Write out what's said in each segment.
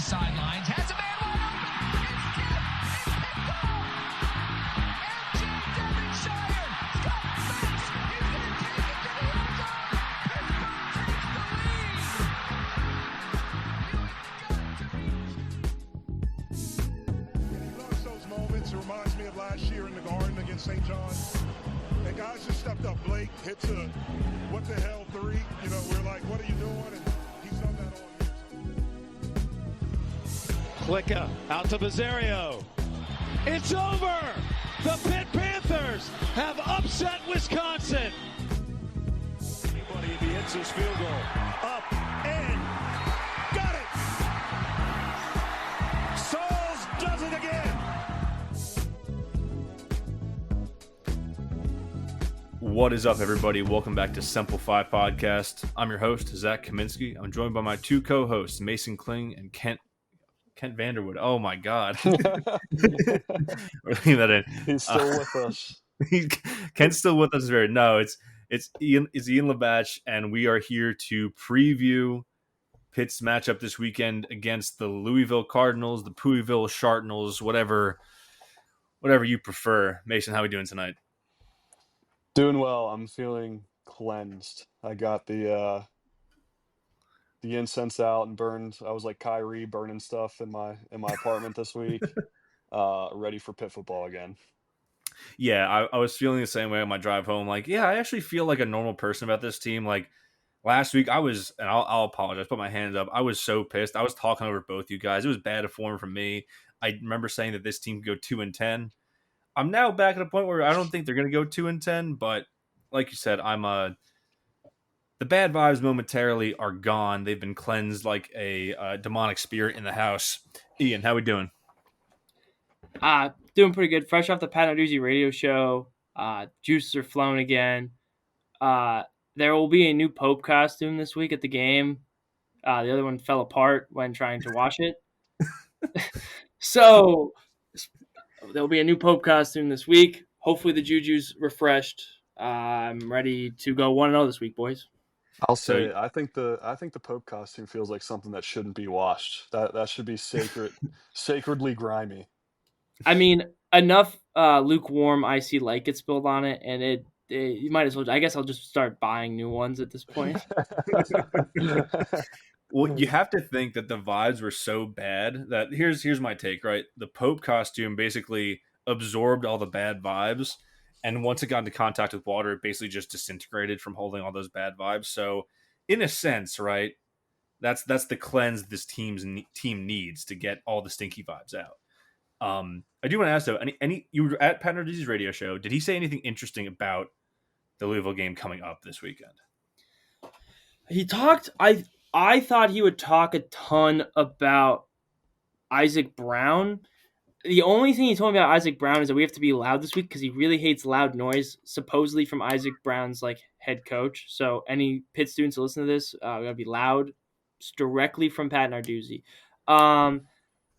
sidelines. Has a man wide open. It's tipped. It's picked off. MJ Devonshire. Got Vase. He's going to take it to the end zone. Pittsburgh takes the lead. He loves those moments. It reminds me of last year in the Garden against St. John's. And guys just stepped up. Blake hits a what the hell 3. You know, we're like, what are you doing? And he's done that all year. Klicka out to Bizzario. It's over. The Pitt Panthers have upset Wisconsin. Anybody if he hits his field goal. Up and got it. Sauls does it again. What is up, everybody? Welcome back to Simplify Podcast. I'm your host, Zach Kaminsky. I'm joined by my two co-hosts, Mason Kling and Kent Vanderwood. Oh my God. We're leaving that in. He's still with us. Kent's still with us. No, it's Ian Labach, and we are here to preview Pitt's matchup this weekend against the Louisville Cardinals, the Pouilleville Shartnals, whatever you prefer. Mason, how are we doing tonight? Doing well. I'm feeling cleansed. I got the incense out and burned. I was like Kyrie burning stuff in my apartment this week. Ready for Pitt football again. Yeah, I was feeling the same way on my drive home. Like, yeah, I actually feel like a normal person about this team. Like last week, I was, and I'll apologize, put my hands up. I was so pissed. I was talking over both you guys. It was bad form from me. I remember saying that this team could go 2-10. I'm now back at a point where I don't think they're going to go 2-10, but like you said, the bad vibes momentarily are gone. They've been cleansed like a demonic spirit in the house. Ian, how we doing? Doing pretty good. Fresh off the Pat Narduzzi radio show. Juices are flowing again. There will be a new Pope costume this week at the game. The other one fell apart when trying to wash it. So there'll be a new Pope costume this week. Hopefully the Juju's refreshed. I'm ready to go 1-0 this week, boys. I'll say I think the Pope costume feels like something that shouldn't be washed. That should be sacredly grimy. I mean, enough lukewarm icy light gets spilled on it, and you might as well. I guess I'll just start buying new ones at this point. Well, you have to think that the vibes were so bad that here's my take, right? The Pope costume basically absorbed all the bad vibes, and once it got into contact with water, it basically just disintegrated from holding all those bad vibes. So, in a sense, right, that's the cleanse this team needs to get all the stinky vibes out. I do want to ask though, you were at Pat Narduzzi's radio show. Did he say anything interesting about the Louisville game coming up this weekend? He talked. I thought he would talk a ton about Isaac Brown. The only thing he told me about Isaac Brown is that we have to be loud this week because he really hates loud noise, supposedly from Isaac Brown's head coach. So any Pitt students who listen to this, we gotta be loud. It's directly from Pat Narduzzi.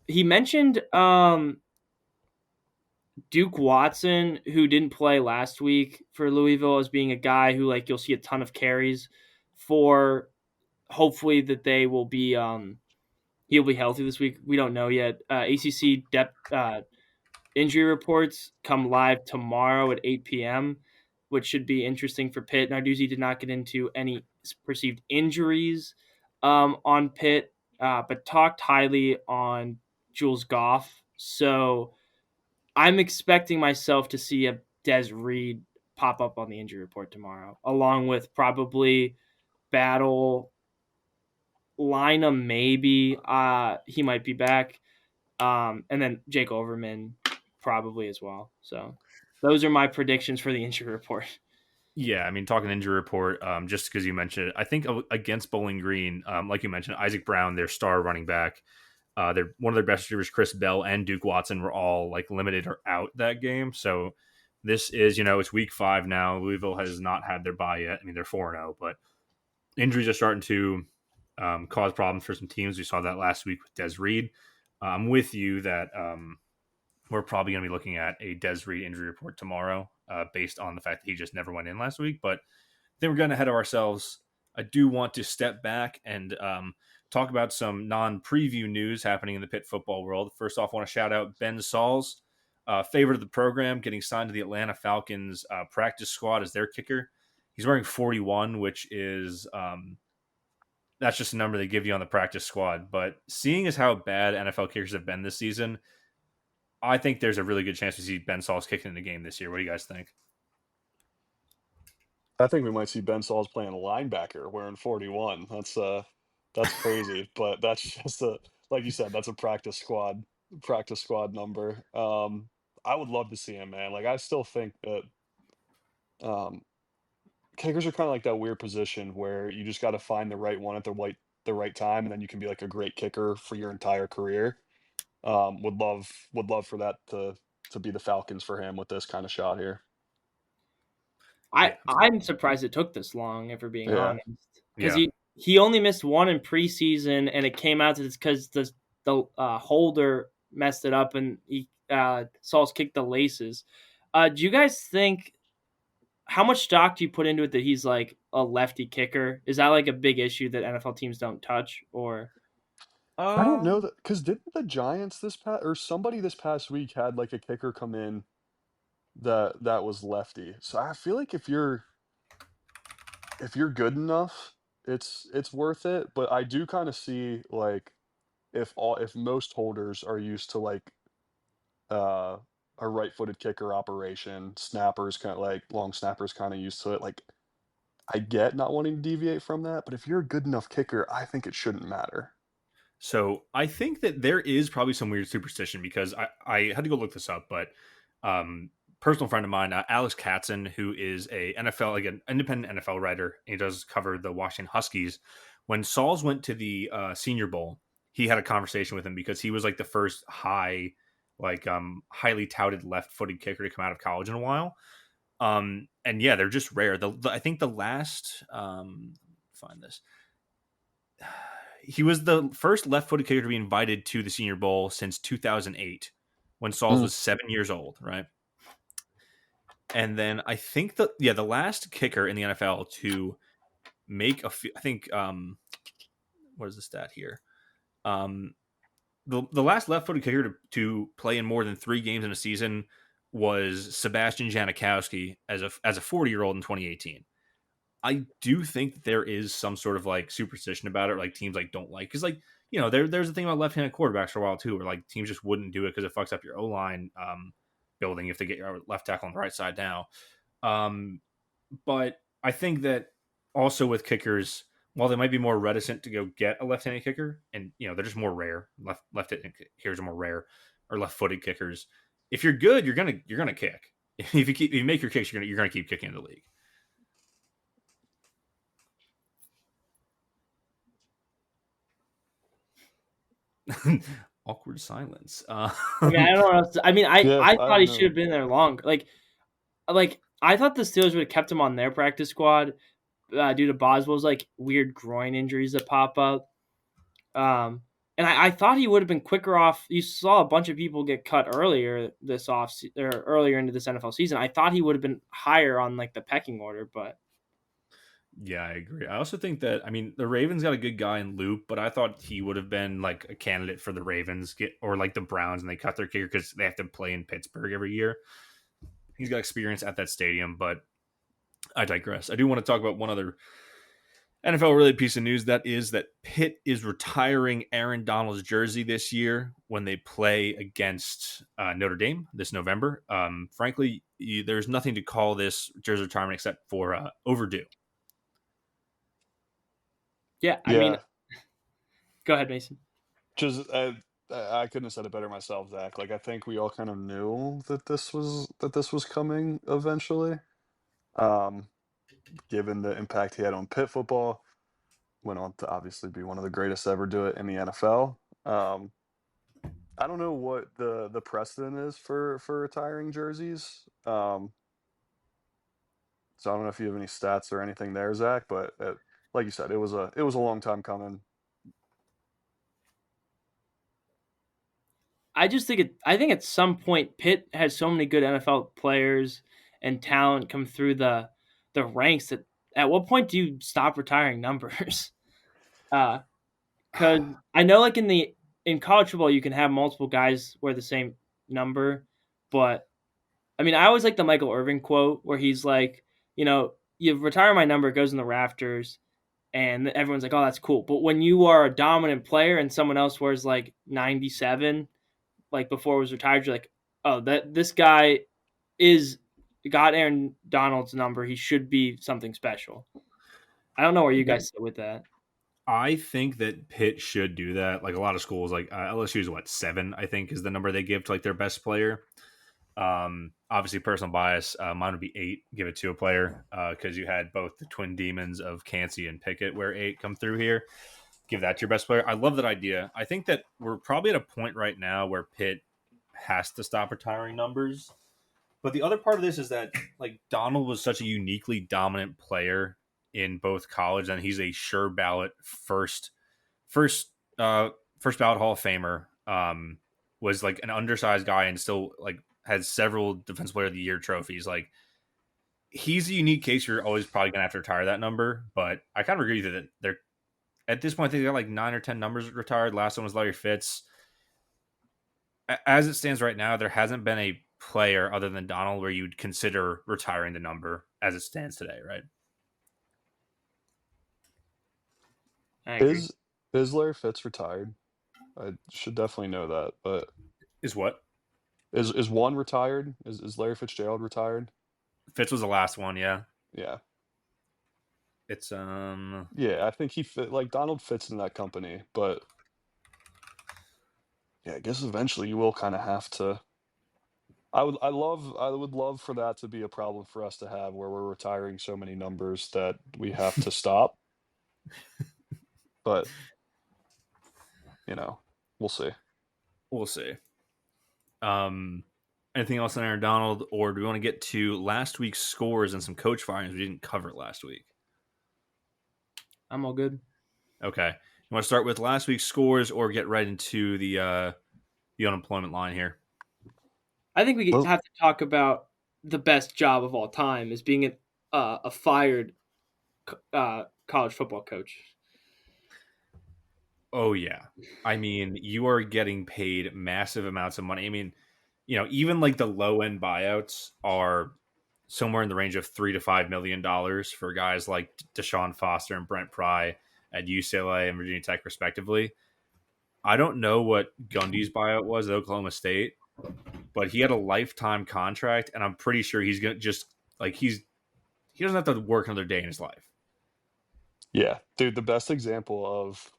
He mentioned Duke Watson, who didn't play last week for Louisville, as being a guy who you'll see a ton of carries for. Hopefully that they will be he'll be healthy this week. We don't know yet. ACC depth injury reports come live tomorrow at 8 p.m., which should be interesting for Pitt. Narduzzi did not get into any perceived injuries on Pitt, but talked highly on Jules Goff. So I'm expecting myself to see a Des Reed pop up on the injury report tomorrow, along with probably Battle, Lina, maybe. He might be back. And then Jake Overman probably as well. So those are my predictions for the injury report. Yeah, I mean, talking injury report, just because you mentioned it, I think against Bowling Green, like you mentioned, Isaac Brown, their star running back, one of their best receivers, Chris Bell and Duke Watson, were all limited or out that game. So this is, it's week 5 now. Louisville has not had their bye yet. I mean, they're 4-0, but injuries are starting to cause problems for some teams. We saw that last week with Des Reed. I'm with you that we're probably going to be looking at a Des Reed injury report tomorrow based on the fact that he just never went in last week. But I think we're getting ahead of ourselves. I do want to step back and talk about some non-preview news happening in the Pitt football world. First off, I want to shout out Ben Sauls, favorite of the program, getting signed to the Atlanta Falcons practice squad as their kicker. He's wearing 41, which is that's just a number they give you on the practice squad. But seeing as how bad NFL kickers have been this season, I think there's a really good chance we see Ben Sauls kicking in the game this year. What do you guys think? I think we might see Ben Sauls playing linebacker wearing 41. That's crazy, but that's just like you said, that's a practice squad number. I would love to see him, man. Like I still think that um kickers are kind of like that weird position where you just got to find the right one at the right time, and then you can be like a great kicker for your entire career. Would love for that to be the Falcons for him with this kind of shot here. Yeah. I'm surprised it took this long, if we're being Yeah. honest, because Yeah. he only missed one in preseason, and it came out that it's because the holder messed it up, and he Sauls kicked the laces. Do you guys think? How much stock do you put into it that he's like a lefty kicker? Is that like a big issue that NFL teams don't touch, or? I don't know that because didn't the Giants this past or somebody this past week had like a kicker come in that was lefty. So I feel like if you're good enough, it's worth it. But I do kind of see like if most holders are used to like uh a right-footed kicker operation, snappers kind of like long snappers kind of used to it. Like I get not wanting to deviate from that, but if you're a good enough kicker, I think it shouldn't matter. So I think that there is probably some weird superstition because I had to go look this up, but personal friend of mine, Alex Katzen, who is a NFL, like an independent NFL writer, he does cover the Washington Huskies. When Sauls went to the Senior Bowl, he had a conversation with him because he was like the first highly touted left-footed kicker to come out of college in a while. And yeah, they're just rare. I think the last find this. He was the first left-footed kicker to be invited to the Senior Bowl since 2008, when Sauls was 7 years old, right? And then I think the last kicker in the NFL to make I think what is the stat here? The last left-footed kicker to play in more than 3 games in a season was Sebastian Janikowski as a 40-year-old in 2018. I do think there is some sort of like superstition about it, like teams like don't like, because like there's a thing about left-handed quarterbacks for a while too, where like teams just wouldn't do it because it fucks up your O-line building if they get your left tackle on the right side now. But I think that also with kickers, while they might be more reticent to go get a left-handed kicker, and they're just more rare. Left-handed kickers are more rare, or left-footed kickers. If you're good, you're gonna kick. If you make your kicks, you're gonna keep kicking in the league. Awkward silence. I mean, I don't know. I mean, Yeah, I I thought don't he know. should have been there longer. Like I thought the Steelers would have kept him on their practice squad due to Boswell's like weird groin injuries that pop up. And I thought he would have been quicker off. You saw a bunch of people get cut earlier this or earlier into this NFL season. I thought he would have been higher on like the pecking order, but yeah, I agree. I also think that the Ravens got a good guy in Loop, but I thought he would have been like a candidate for the Ravens or like the Browns, and they cut their kicker because they have to play in Pittsburgh every year. He's got experience at that stadium, but I digress. I do want to talk about one other NFL-related piece of news. That is that Pitt is retiring Aaron Donald's jersey this year when they play against Notre Dame this November. Frankly, there's nothing to call this jersey retirement except for overdue. yeah, I mean, go ahead, Mason. Just I couldn't have said it better myself, Zach. Like I think we all kind of knew that this was coming eventually. Given the impact he had on Pitt football, went on to obviously be one of the greatest to ever do it in the NFL. I don't know what the precedent is for retiring jerseys. So I don't know if you have any stats or anything there, Zach. But like you said, it was a long time coming. I think at some point Pitt has so many good NFL players and talent come through the ranks that at what point do you stop retiring numbers? Because Because I know, like in college football, you can have multiple guys wear the same number, but I mean, I always like the Michael Irvin quote where he's like, you retire my number, it goes in the rafters, and everyone's like, oh, that's cool. But when you are a dominant player and someone else wears like 97, like before it was retired, you're like, oh, this guy is got Aaron Donald's number. He should be something special. I don't know where you guys sit with that. I think that Pitt should do that. Like a lot of schools, like LSU is 7, I think, is the number they give to like their best player. Obviously, personal bias. Mine would be 8. Give it to a player because you had both the twin demons of Cansey and Pickett, where 8 come through here. Give that to your best player. I love that idea. I think that we're probably at a point right now where Pitt has to stop retiring numbers. But the other part of this is that like Donald was such a uniquely dominant player in both college, and he's a sure ballot first ballot Hall of Famer. Was like an undersized guy and still like has several Defensive Player of the Year trophies. Like he's a unique case. You're always probably gonna have to retire that number, but I kind of agree that they're at this point. I think they got like 9 or 10 numbers retired. Last one was Larry Fitz. As it stands right now, there hasn't been a player other than Donald where you'd consider retiring the number as it stands today, right? I agree. Is Larry Fitz retired? I should definitely know that, but Is what? is one retired? Is Larry Fitzgerald retired? Fitz was the last one, yeah. Yeah. It's Yeah, I think he fit like Donald fits in that company, but yeah, I guess eventually you will kind of have to. I would love for that to be a problem for us to have where we're retiring so many numbers that we have to stop. But we'll see. we'll see. Anything else on Aaron Donald, or do we want to get to last week's scores and some coach firings we didn't cover last week? I'm all good. Okay. You want to start with last week's scores or get right into the unemployment line here? I think we have to talk about the best job of all time is being a fired college football coach. Oh, yeah. I mean, you are getting paid massive amounts of money. I mean, even like the low end buyouts are somewhere in the range of $3 to $5 million for guys like Deshaun Foster and Brent Pry at UCLA and Virginia Tech, respectively. I don't know what Gundy's buyout was at Oklahoma State, but he had a lifetime contract, and I'm pretty sure he's gonna just like he doesn't have to work another day in his life. Yeah, dude, the best example of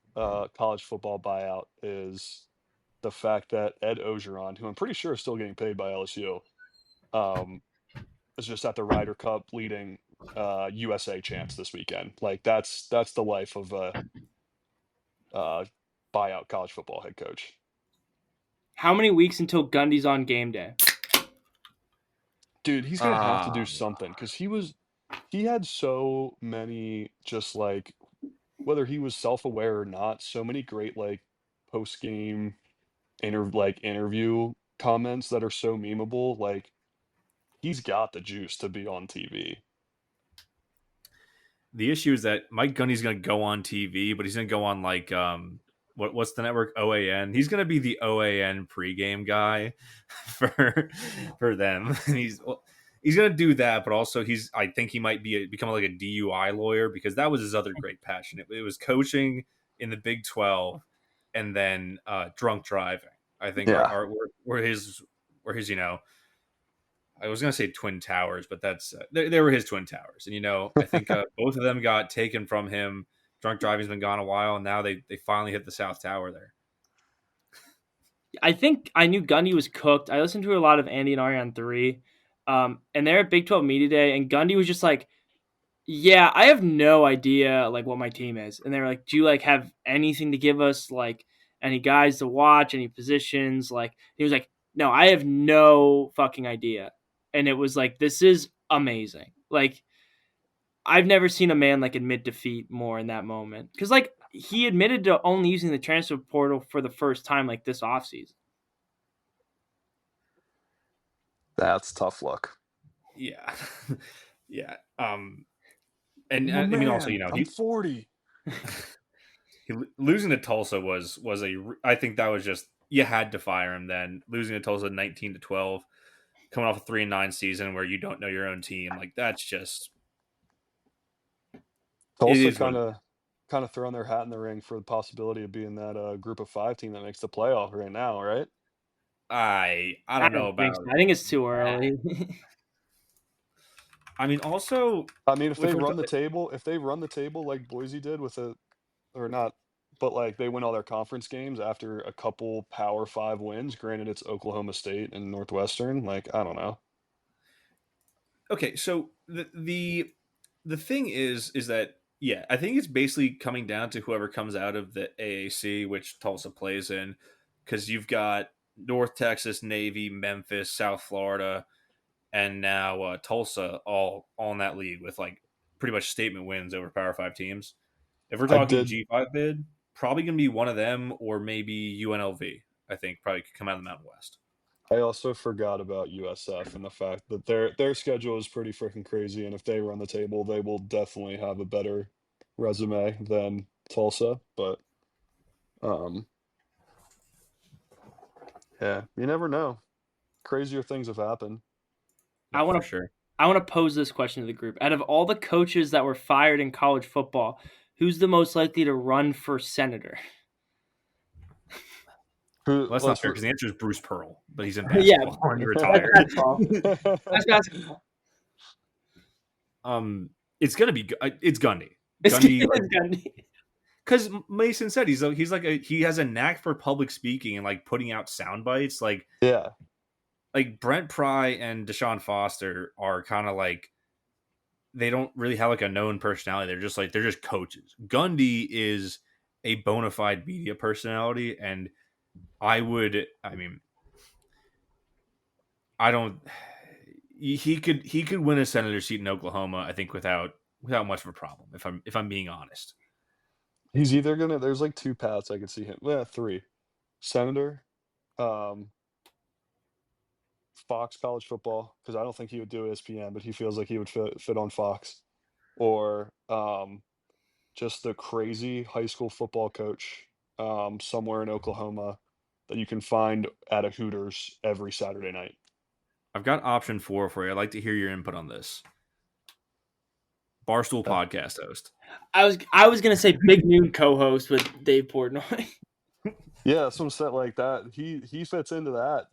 college football buyout is the fact that Ed Ogeron, who I'm pretty sure is still getting paid by LSU, is just at the Ryder Cup leading USA champs this weekend. Like that's the life of a buyout college football head coach. How many weeks until Gundy's on game day? Dude, he's gonna have to do something because he had so many just like whether he was self-aware or not, so many great like post-game interview comments that are so memeable. Like he's got the juice to be on TV. The issue is that Mike Gundy's going to go on TV, but he's going to go on like what's the network, OAN. He's going to be the OAN pregame guy for them. And he's going to do that, but also I think he might become like a DUI lawyer because that was his other great passion. It was coaching in the Big 12 and then drunk driving. I think were his I was going to say Twin Towers, but that's they were his Twin Towers. And, I think both of them got taken from him. Drunk driving's been gone a while, and now they finally hit the South Tower there. I think I knew Gundy was cooked. I listened to a lot of Andy and Ari on 3, and they're at Big 12 Media Day, and Gundy was just like, yeah, I have no idea, like, what my team is. And they were like, do you, like, have anything to give us, like, any guys to watch, any positions? Like, he was like, no, I have no fucking idea. And it was like, this is amazing. Like, I've never seen a man like admit defeat more in that moment. Because like he admitted to only using the transfer portal for the first time like this offseason. That's tough luck. Yeah. Yeah. And I mean also, I'm 40. Losing to Tulsa was I think that was just you had to fire him then. Losing to Tulsa 19-12, coming off a 3-9 season where you don't know your own team, like that's just it Tulsa is what kind it of is. kind of throwing their hat in the ring for the possibility of being that group of 5 team that makes the playoff right now, right? I I don't know don't think about so. I think it's too that. early. I mean, also I mean, if if they we're run the table, like Boise did with a or not, but like they win all their conference games after a couple Power 5 wins. Granted, it's Oklahoma State and Northwestern. Like, I don't know. okay, so the thing is that yeah, I think it's basically coming down to whoever comes out of the AAC, which Tulsa plays in, because you've got North Texas, Navy, Memphis, South Florida, and now Tulsa all in that league with like pretty much statement wins over Power Five teams. If we're I talking did G5 bid, probably gonna be one of them or maybe UNLV. I think probably could come out of the Mountain West. I also forgot about USF and the fact that their schedule is pretty freaking crazy, and if they run the table, they will definitely have a better resume than Tulsa. But um, yeah, you never know. Crazier things have happened. I No, want for to sure. I want to pose this question to the group. Out of all the coaches that were fired in college football, who's the most likely to run for senator? Who? Well, that's not Let's. fair because the answer is Bruce Pearl, but he's in Yeah, basketball and he that's retired. basketball. That's basketball. um, it's gonna be it's Gundy. It's Gundy, like Gundy. because Mason said he has a knack for public speaking and like putting out sound bites. Yeah, Like Brent Pry and Deshaun Foster are kind of like they don't really have like a known personality. They're just coaches. Gundy is a bona fide media personality, and I mean I don't he could win a senator seat in Oklahoma, I think, without much of a problem, if I'm being honest. he's either gonna. There's like two paths I could see him. Yeah, three. Senator, um, Fox College Football, because I don't think he would do ESPN, but he feels like he would fit on Fox, or just the crazy high school football coach somewhere in Oklahoma that you can find at a Hooters every Saturday night. I've got option 4 for you. I'd like to hear your input on this. Barstool Yeah. podcast host. I was gonna say Big Noon co-host with Dave Portnoy. Yeah, some set like that. He fits into that.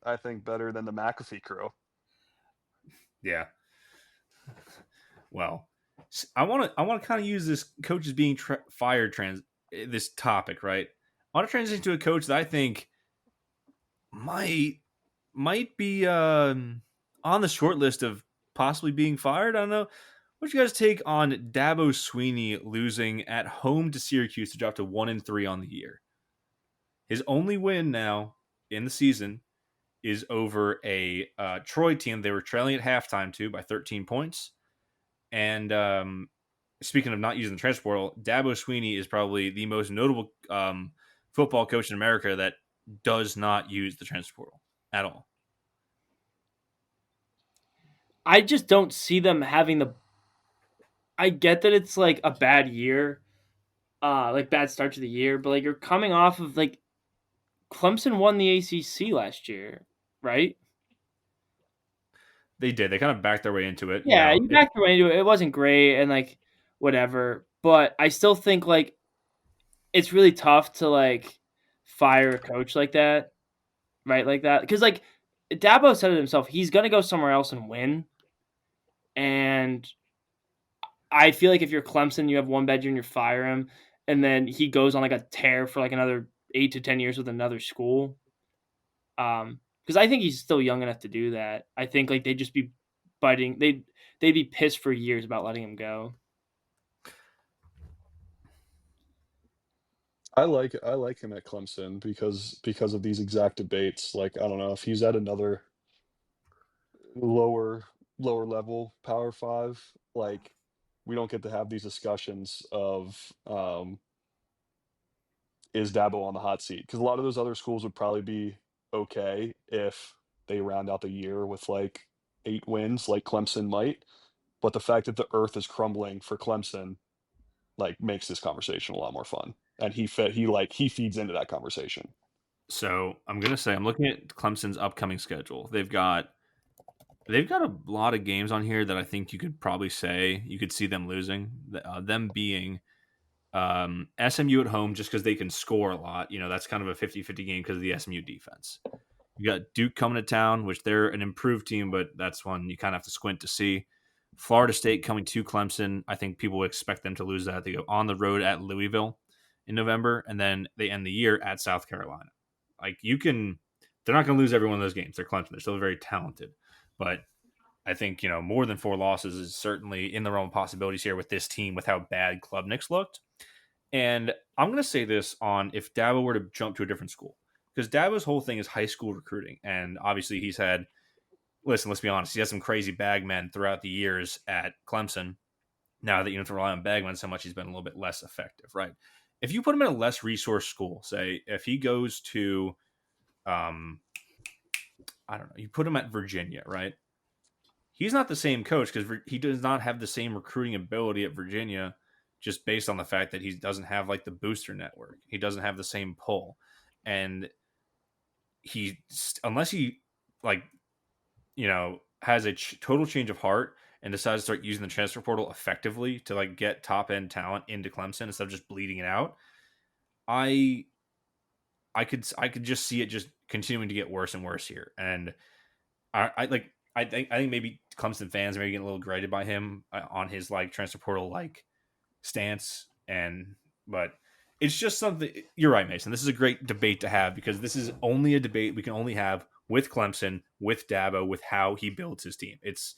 I think better than the McAfee crew. Yeah. Well, I want to kind of use this coaches being fired this topic, right? I want to transition to a coach that I think might be on the short list of possibly being fired. I don't know. What you guys take on Dabo Sweeney losing at home to Syracuse to drop to 1-3 on the year? His only win now in the season is over a Troy team they were trailing at halftime to by 13 points. And speaking of not using the transfer portal, Dabo Sweeney is probably the most notable football coach in America that does not use the transfer portal at all. I just don't see them having the. I get that it's like a bad year, like bad start to the year, but like you're coming off of like Clemson won the ACC last year, right? They did. They kind of backed their way into it. Yeah, you backed your way into it. It wasn't great and like whatever, but I still think like it's really tough to like fire a coach like that, right? Like that because like Dabo said it himself. He's gonna go somewhere else and win, and I feel like if you're Clemson, you have one bad year and you fire him, and then he goes on like a tear for like another 8 to 10 years with another school. Because I think he's still young enough to do that. I think like they'd just be biting. They'd be pissed for years about letting him go. I like him at Clemson because of these exact debates. Like, I don't know if he's at another lower level Power 5, like we don't get to have these discussions of is Dabo on the hot seat? Because a lot of those other schools would probably be okay if they round out the year with like 8 wins, like Clemson might. But the fact that the earth is crumbling for Clemson like makes this conversation a lot more fun. And he feeds into that conversation. So I'm gonna say I'm looking at Clemson's upcoming schedule. They've got a lot of games on here that I think you could probably say you could see them losing. Them being SMU at home just because they can score a lot. That's kind of a 50-50 game because of the SMU defense. You got Duke coming to town, which they're an improved team, but that's one you kind of have to squint to see. Florida State coming to Clemson. I think people would expect them to lose that. They go on the road at Louisville in November, and then they end the year at South Carolina. They're not going to lose every one of those games. They're Clemson. They're still very talented. But I think, more than 4 losses is certainly in the realm of possibilities here with this team, with how bad Klubnik's looked. And I'm going to say this on if Dabo were to jump to a different school, because Dabo's whole thing is high school recruiting. And obviously let's be honest, he has some crazy bagmen throughout the years at Clemson. Now that you don't have to rely on bagmen so much, he's been a little bit less effective, right? If you put him in a less resource school, say if he goes to, I don't know, you put him at Virginia, right? He's not the same coach because he does not have the same recruiting ability at Virginia, just based on the fact that he doesn't have like the booster network. He doesn't have the same pull. And unless he like, has a total change of heart and decides to start using the transfer portal effectively to like get top end talent into Clemson instead of just bleeding it out, I could just see it just continuing to get worse and worse here. And I think maybe Clemson fans are maybe getting a little grated by him on his like transfer portal like stance, but it's just something. You're right, Mason. This is a great debate to have because this is only a debate we can only have with Clemson, with Dabo, with how he builds his team. It's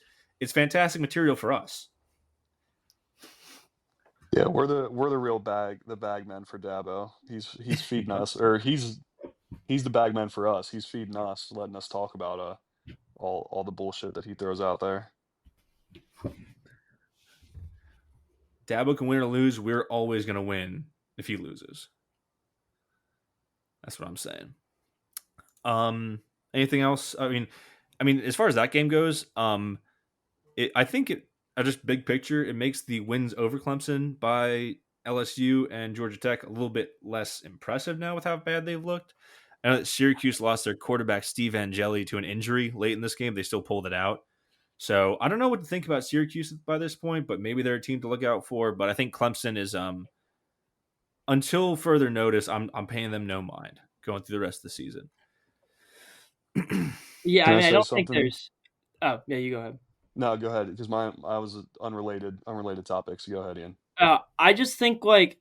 fantastic material for us. Yeah, we're the real bagmen for Dabo. He's feeding us, or he's the bagman for us. He's feeding us, letting us talk about all the bullshit that he throws out there. Dabo can win or lose. We're always going to win if he loses. That's what I'm saying. Anything else? I mean, as far as that game goes, I think just big picture, it makes the wins over Clemson by LSU and Georgia Tech a little bit less impressive now with how bad they've looked. I know that Syracuse lost their quarterback Steve Angeli to an injury late in this game. They still pulled it out. So I don't know what to think about Syracuse by this point, but maybe they're a team to look out for. But I think Clemson is, until further notice, I'm paying them no mind going through the rest of the season. Yeah, Can I mean, I don't something? think there's. Oh, yeah, you go ahead. No, go ahead, because I was unrelated topic. So go ahead, Ian. I just think like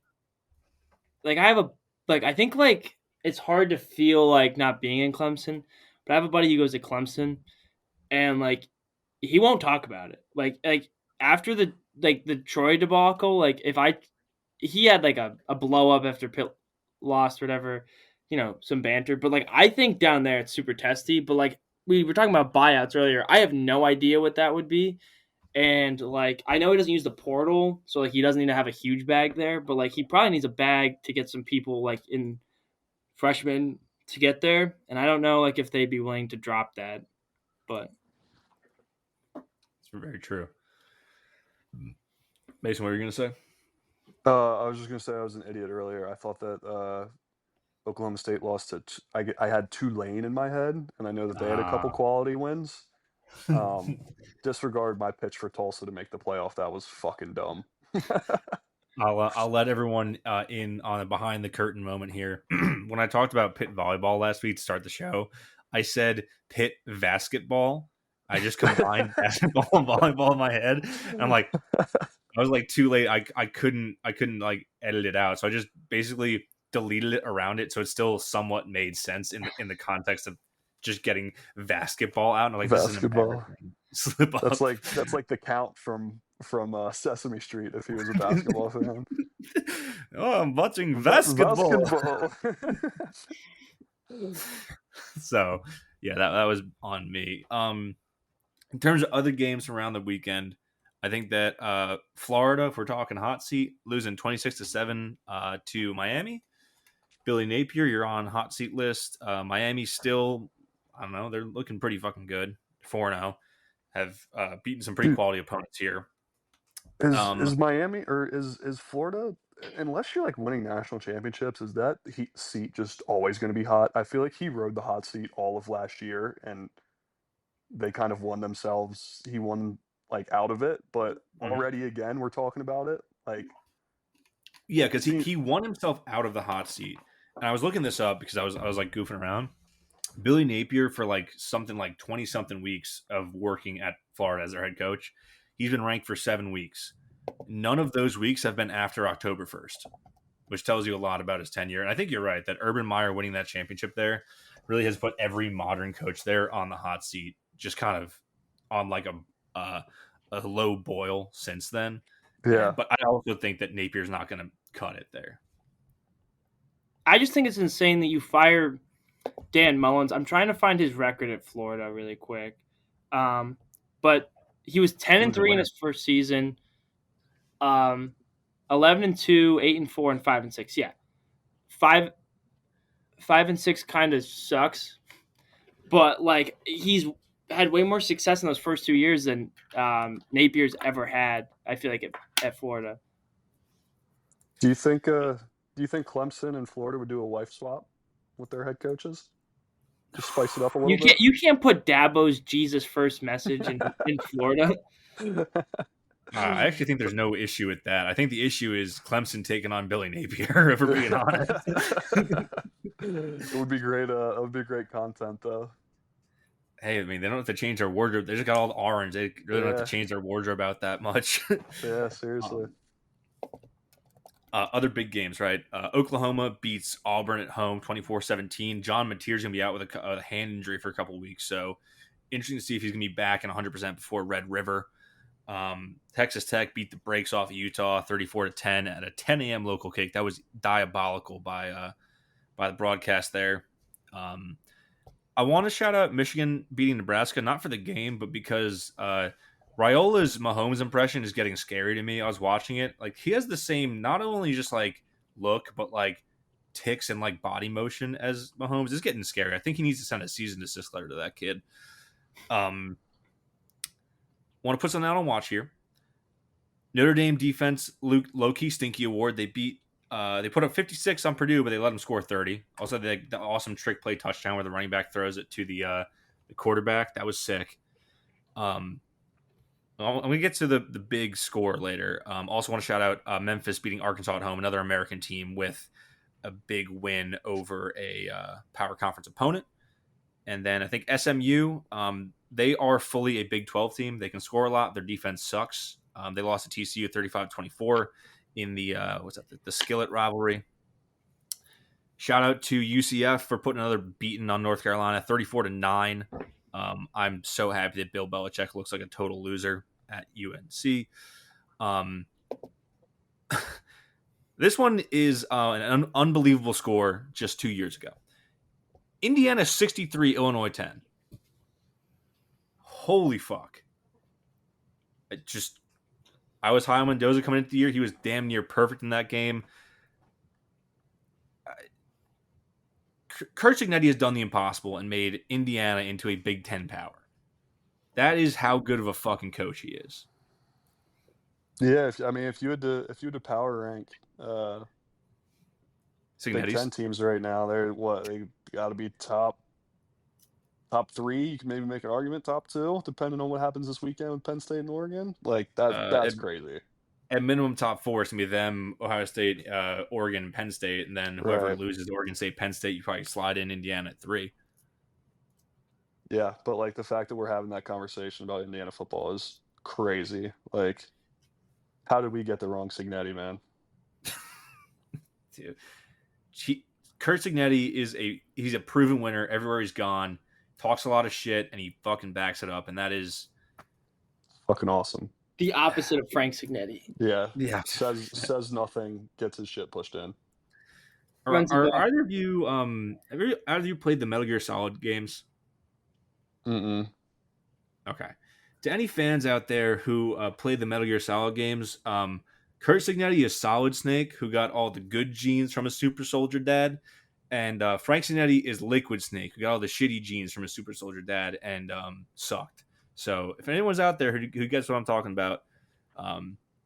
I think like it's hard to feel like not being in Clemson, but I have a buddy who goes to Clemson, and like he won't talk about it. Like after the Troy debacle, like he had like a blow up after Pitt lost, whatever, some banter. But like I think down there it's super testy. But like we were talking about buyouts earlier, I have no idea what that would be. And like I know he doesn't use the portal, so like he doesn't need to have a huge bag there, but like he probably needs a bag to get some people like in freshmen to get there. And I don't know like if they'd be willing to drop that, but it's very true. Mason, what were you gonna say? I was just gonna say I was an idiot earlier. I thought that Oklahoma State lost to. I had Tulane in my head, and I know that they had a couple quality wins. Disregard my pitch for Tulsa to make the playoff. That was fucking dumb. I'll let everyone in on a behind the curtain moment here. When I talked about Pitt volleyball last week to start the show, I said Pitt basketball. I just combined basketball and volleyball in my head. And I'm like, I was like too late. I couldn't like edit it out, so I just basically deleted it around it, so it still somewhat made sense in the context of just getting basketball out. And I'm like, basketball. Slip up. That's like the Count from Sesame Street if he was a basketball fan. Oh, I'm watching basketball. So yeah, that was on me. In terms of other games around the weekend, I think that Florida, if we're talking hot seat, losing 26-7 to Miami. Billy Napier, you're on hot seat list. Miami still, I don't know, they're looking pretty fucking good. 4-0. Have beaten some pretty quality opponents here. Is Miami or is Florida, unless you're like winning national championships, is that heat seat just always going to be hot? I feel like he rode the hot seat all of last year, and they kind of won themselves. He won like out of it, but already again we're talking about it. Like, Yeah, because he won himself out of the hot seat. And I was looking this up because I was like goofing around. Billy Napier, for like something like 20 something weeks of working at Florida as their head coach, he's been ranked for 7 weeks. None of those weeks have been after October 1st, which tells you a lot about his tenure. And I think you're right that Urban Meyer winning that championship there really has put every modern coach there on the hot seat, just kind of on like a low boil since then. yeah, But I also think that Napier's not going to cut it there. I just think it's insane that you fire Dan Mullins. I'm trying to find his record at Florida really quick. But he was 10-3 in his first season. 11-2, 8-4, and 5-6. Yeah. 5-6 kind of sucks. But like he's had way more success in those first 2 years than Napier's ever had, I feel like, at Florida. do you think Clemson and Florida would do a wife swap with their head coaches? Just spice it up a little bit. You can't put Dabo's Jesus first message in Florida. I actually think there's no issue with that. I think the issue is Clemson taking on Billy Napier, if we're being honest. It would be great. It would be great content, though. Hey, I mean, they don't have to change their wardrobe. They just got all the orange. They really don't have to change their wardrobe out that much. Yeah, seriously. Other big games, right? Oklahoma beats Auburn at home 24-17. John Mateer's going to be out with a hand injury for a couple of weeks. So interesting to see if he's going to be back and 100% before Red River. Texas Tech beat the brakes off of Utah 34-10 at a 10 a.m. local kick. That was diabolical by the broadcast there. I want to shout out Michigan beating Nebraska, not for the game, but because Raiola's Mahomes impression is getting scary to me. I was watching it. Like, he has the same, not only just like look, but like ticks and like body motion as Mahomes. It's getting scary. I think he needs to send a cease and desist letter to that kid. Want to put something out on watch here. Notre Dame defense, low-key stinky award. They put up 56 on Purdue, but they let them score 30. Also, the awesome trick play touchdown where the running back throws it to the quarterback. That was sick. I'm going to get to the big score later. Also want to shout out Memphis beating Arkansas at home, another American team with a big win over a power conference opponent. And then I think SMU, they are fully a Big 12 team. They can score a lot. Their defense sucks. They lost to TCU 35-24 in the the Skillet rivalry. Shout out to UCF for putting another beating on North Carolina 34-9. I'm so happy that Bill Belichick looks like a total loser at UNC. This one is an unbelievable score just 2 years ago. Indiana 63, Illinois 10. Holy fuck. I was high on Mendoza coming into the year. He was damn near perfect in that game. Kurt Cignetti has done the impossible and made Indiana into a Big Ten power. That is how good of a fucking coach he is. Yeah, if you had to power rank Big Ten teams right now, they got to be top 3. You can maybe make an argument top 2, depending on what happens this weekend with Penn State and Oregon. Like that's crazy. At minimum, top 4 is gonna be them, Ohio State, Oregon, and Penn State, and then whoever loses Oregon State, Penn State, you probably slide in Indiana at 3. Yeah, but like the fact that we're having that conversation about Indiana football is crazy. Like, how did we get the wrong Cignetti, man? Dude, Kurt Cignetti he's a proven winner everywhere he's gone. Talks a lot of shit, and he fucking backs it up, and that is fucking awesome. The opposite of Frank Cignetti. Yeah. Says nothing, gets his shit pushed in. Are either of you have either of you played the Metal Gear Solid games? Mm-mm. Okay. To any fans out there who played the Metal Gear Solid games, Kurt Cignetti is Solid Snake, who got all the good genes from his super soldier dad. And Frank Cignetti is Liquid Snake, who got all the shitty genes from his super soldier dad and sucked. So if anyone's out there who gets what I'm talking about,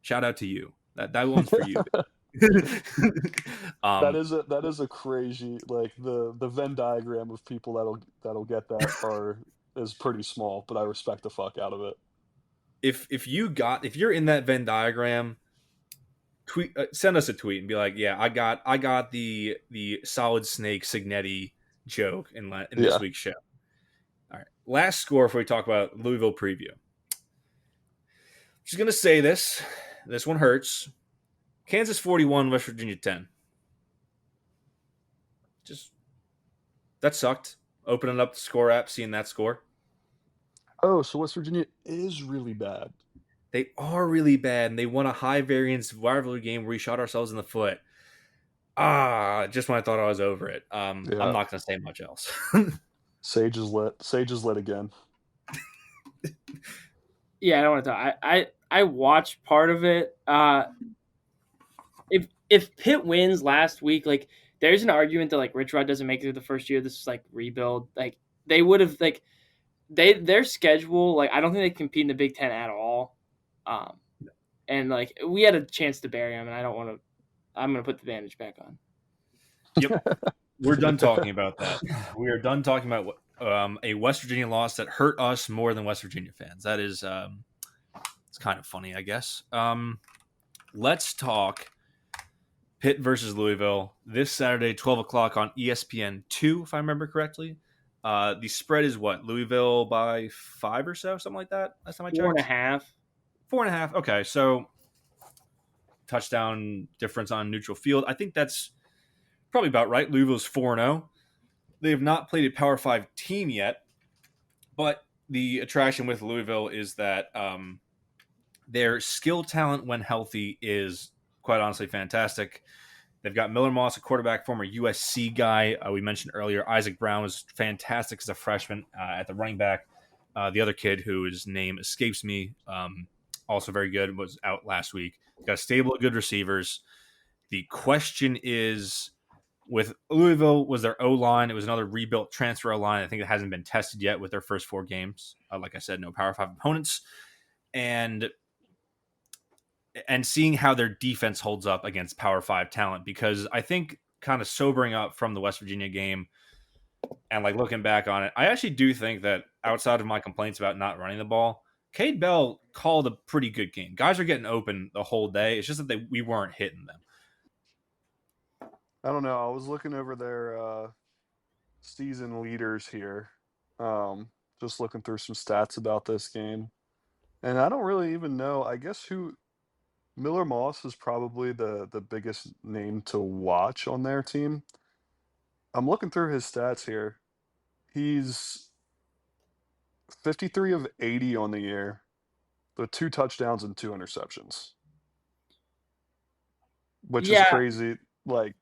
Shout out to you. That one's for you. That is a crazy, like, the Venn diagram of people that'll get that is pretty small, but I respect the fuck out of it. If you're in that Venn diagram, send us a tweet and be like, yeah, I got the Solid Snake Signetti joke in this week's show. All right, last score before we talk about Louisville preview. Just gonna say this one hurts. Kansas 41, West Virginia 10. Just that sucked. Opening up the score app, seeing that score. Oh, so West Virginia is really bad. They are really bad, and they won a high variance rivalry game where we shot ourselves in the foot. Just when I thought I was over it. I'm not going to say much else. Sage is lit. Sage is lit again. Yeah, I don't want to talk. I watched part of it. If Pitt wins last week, like, there's an argument that, like, Rich Rod doesn't make it through the first year. This is like rebuild. Like, they would have, like, their schedule, like, I don't think they compete in the Big Ten at all. And, like, we had a chance to bury them, and I'm going to put the bandage back on. Yep. We're done talking about that. We are done talking about a West Virginia loss that hurt us more than West Virginia fans. That is, it's kind of funny, I guess. Let's talk Pitt versus Louisville this Saturday, 12 o'clock on ESPN2, if I remember correctly. The spread is what? Louisville by 5 or so, something like that? Last time I checked. 4.5. 4.5. Okay, so touchdown difference on neutral field. I think that's probably about right. Louisville's 4-0. They have not played a Power 5 team yet, but the attraction with Louisville is that their skill talent when healthy is quite honestly fantastic. They've got Miller Moss, a quarterback, former USC guy. We mentioned earlier, Isaac Brown was fantastic as a freshman at the running back. The other kid whose name escapes me, also very good, was out last week. Got a stable of good receivers. The question is, with Louisville, was their O-line. It was another rebuilt transfer O-line. I think it hasn't been tested yet with their first 4 games. Like I said, no Power 5 opponents. And seeing how their defense holds up against Power 5 talent, because I think kind of sobering up from the West Virginia game and like looking back on it, I actually do think that outside of my complaints about not running the ball, Cade Bell called a pretty good game. Guys are getting open the whole day. It's just that we weren't hitting them. I don't know. I was looking over their season leaders here, just looking through some stats about this game. And I don't really even know, I guess, who Miller Moss is probably the biggest name to watch on their team. I'm looking through his stats here. He's 53 of 80 on the year, with 2 touchdowns and 2 interceptions, which is crazy. Like,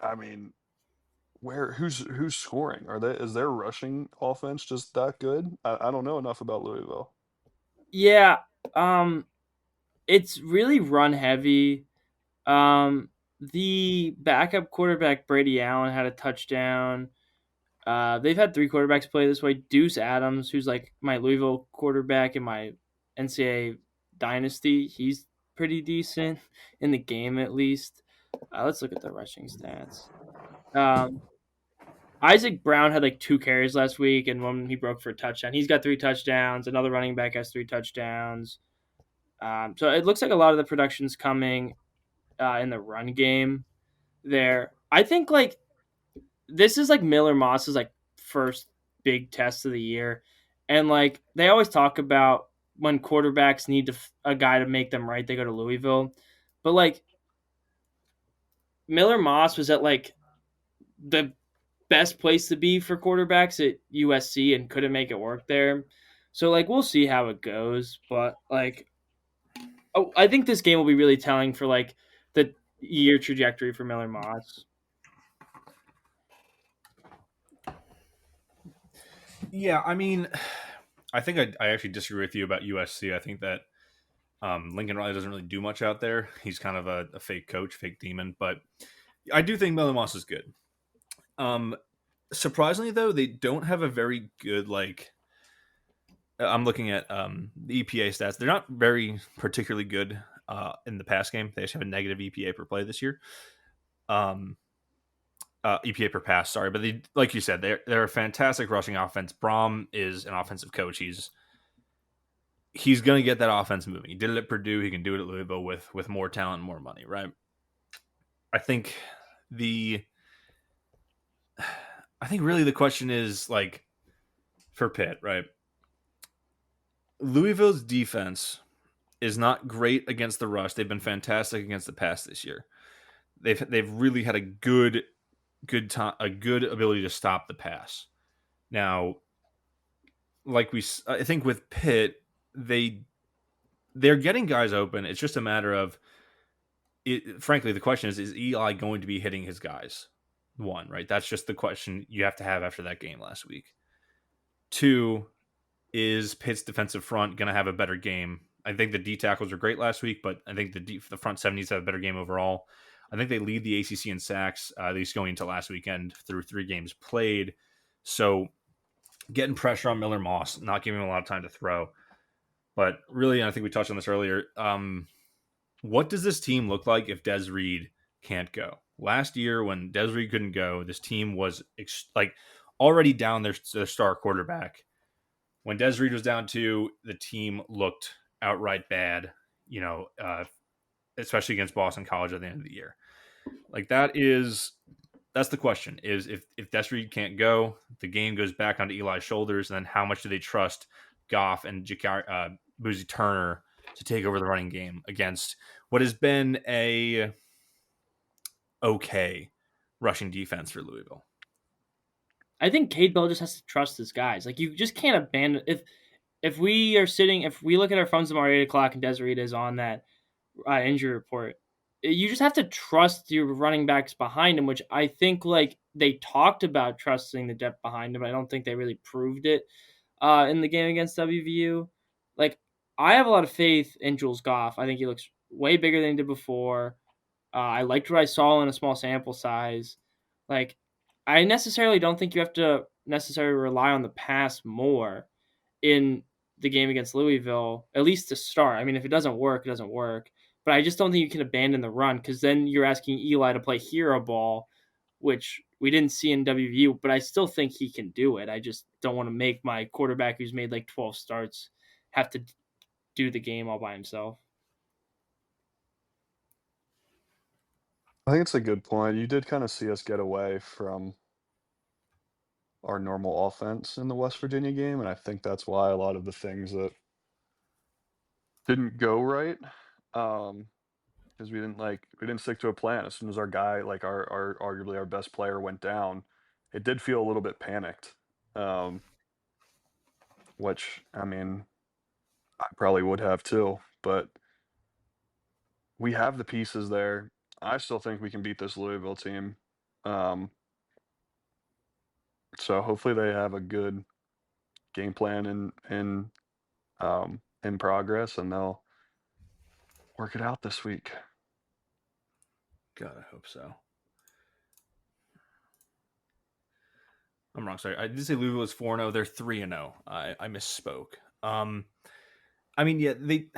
I mean, who's scoring? Is their rushing offense just that good? I don't know enough about Louisville. Yeah, it's really run heavy. The backup quarterback Brady Allen had a touchdown. They've had 3 quarterbacks play this way. Deuce Adams, who's like my Louisville quarterback in my NCAA dynasty, he's pretty decent in the game at least. Let's look at the rushing stats. Isaac Brown had like 2 carries last week, and one he broke for a touchdown. He's got 3 touchdowns. Another running back has 3 touchdowns. So it looks like a lot of the production's coming in the run game there. I think like this is like Miller Moss's like first big test of the year. And like they always talk about when quarterbacks need a guy to make them right, they go to Louisville. But like Miller Moss was at like the best place to be for quarterbacks at USC and couldn't make it work there. So like we'll see how it goes, but like I think this game will be really telling for like the year trajectory for Miller Moss. Yeah, I mean, I think I actually disagree with you about USC. I think that Lincoln Riley doesn't really do much out there. He's kind of a fake coach, fake demon. But I do think Miller Moss is good. Surprisingly, though, they don't have a very good, like, I'm looking at the EPA stats. They're not very particularly good in the pass game. They actually have a negative EPA per play this year. EPA per pass, sorry, but they, like you said, they're a fantastic rushing offense. Braum is an offensive coach. He's going to get that offense moving. He did it at Purdue. He can do it at Louisville with more talent and more money, right? I think really the question is, like, for Pitt, right? Louisville's defense is not great against the rush. They've been fantastic against the pass this year. They've really had a good ability to stop the pass. Now, I think with Pitt, they're getting guys open. It's just a matter of it. Frankly, the question is Eli going to be hitting his guys? One, right? That's just the question you have to have after that game last week. Two, is Pitt's defensive front going to have a better game? I think the D tackles were great last week, but I think the front seven needs to have a better game overall. I think they lead the ACC in sacks, at least going into last weekend through 3 games played. So getting pressure on Miller Moss, not giving him a lot of time to throw. But really, and I think we touched on this earlier, what does this team look like if Des Reed can't go? Last year, when Des Reed couldn't go, this team was already down their star quarterback. When Des Reed was down too, the team looked outright bad, especially against Boston College at the end of the year. That's the question, is if Des Reed can't go, the game goes back onto Eli's shoulders, and then how much do they trust Goff and Boozy Turner to take over the running game against what has been a okay rushing defense for Louisville? I think Cade Bell just has to trust his guys. Like, you just can't abandon if we look at our phones tomorrow at 8 o'clock and Des Reed is on that injury report, you just have to trust your running backs behind him, which I think, like, they talked about trusting the depth behind him. I don't think they really proved it in the game against WVU. Like, I have a lot of faith in Jules Goff. I think he looks way bigger than he did before. I liked what I saw in a small sample size. Like, I necessarily don't think you have to necessarily rely on the pass more in the game against Louisville, at least to start. I mean, if it doesn't work, it doesn't work. But I just don't think you can abandon the run, because then you're asking Eli to play hero ball, which we didn't see in WVU, but I still think he can do it. I just don't want to make my quarterback who's made like 12 starts have to do the game all by himself. I think it's a good point. You did kind of see us get away from our normal offense in the West Virginia game, and I think that's why a lot of the things that didn't go right, because we didn't stick to a plan. As soon as our guy, like our arguably our best player, went down, it did feel a little bit panicked. Which, I mean, I probably would have too, but we have the pieces there. I still think we can beat this Louisville team. So hopefully they have a good game plan in progress, and they'll work it out this week. God, I hope so. I'm wrong. Sorry, I did say Louisville is 4-0. They're 3-0. I misspoke. I mean, yeah, they.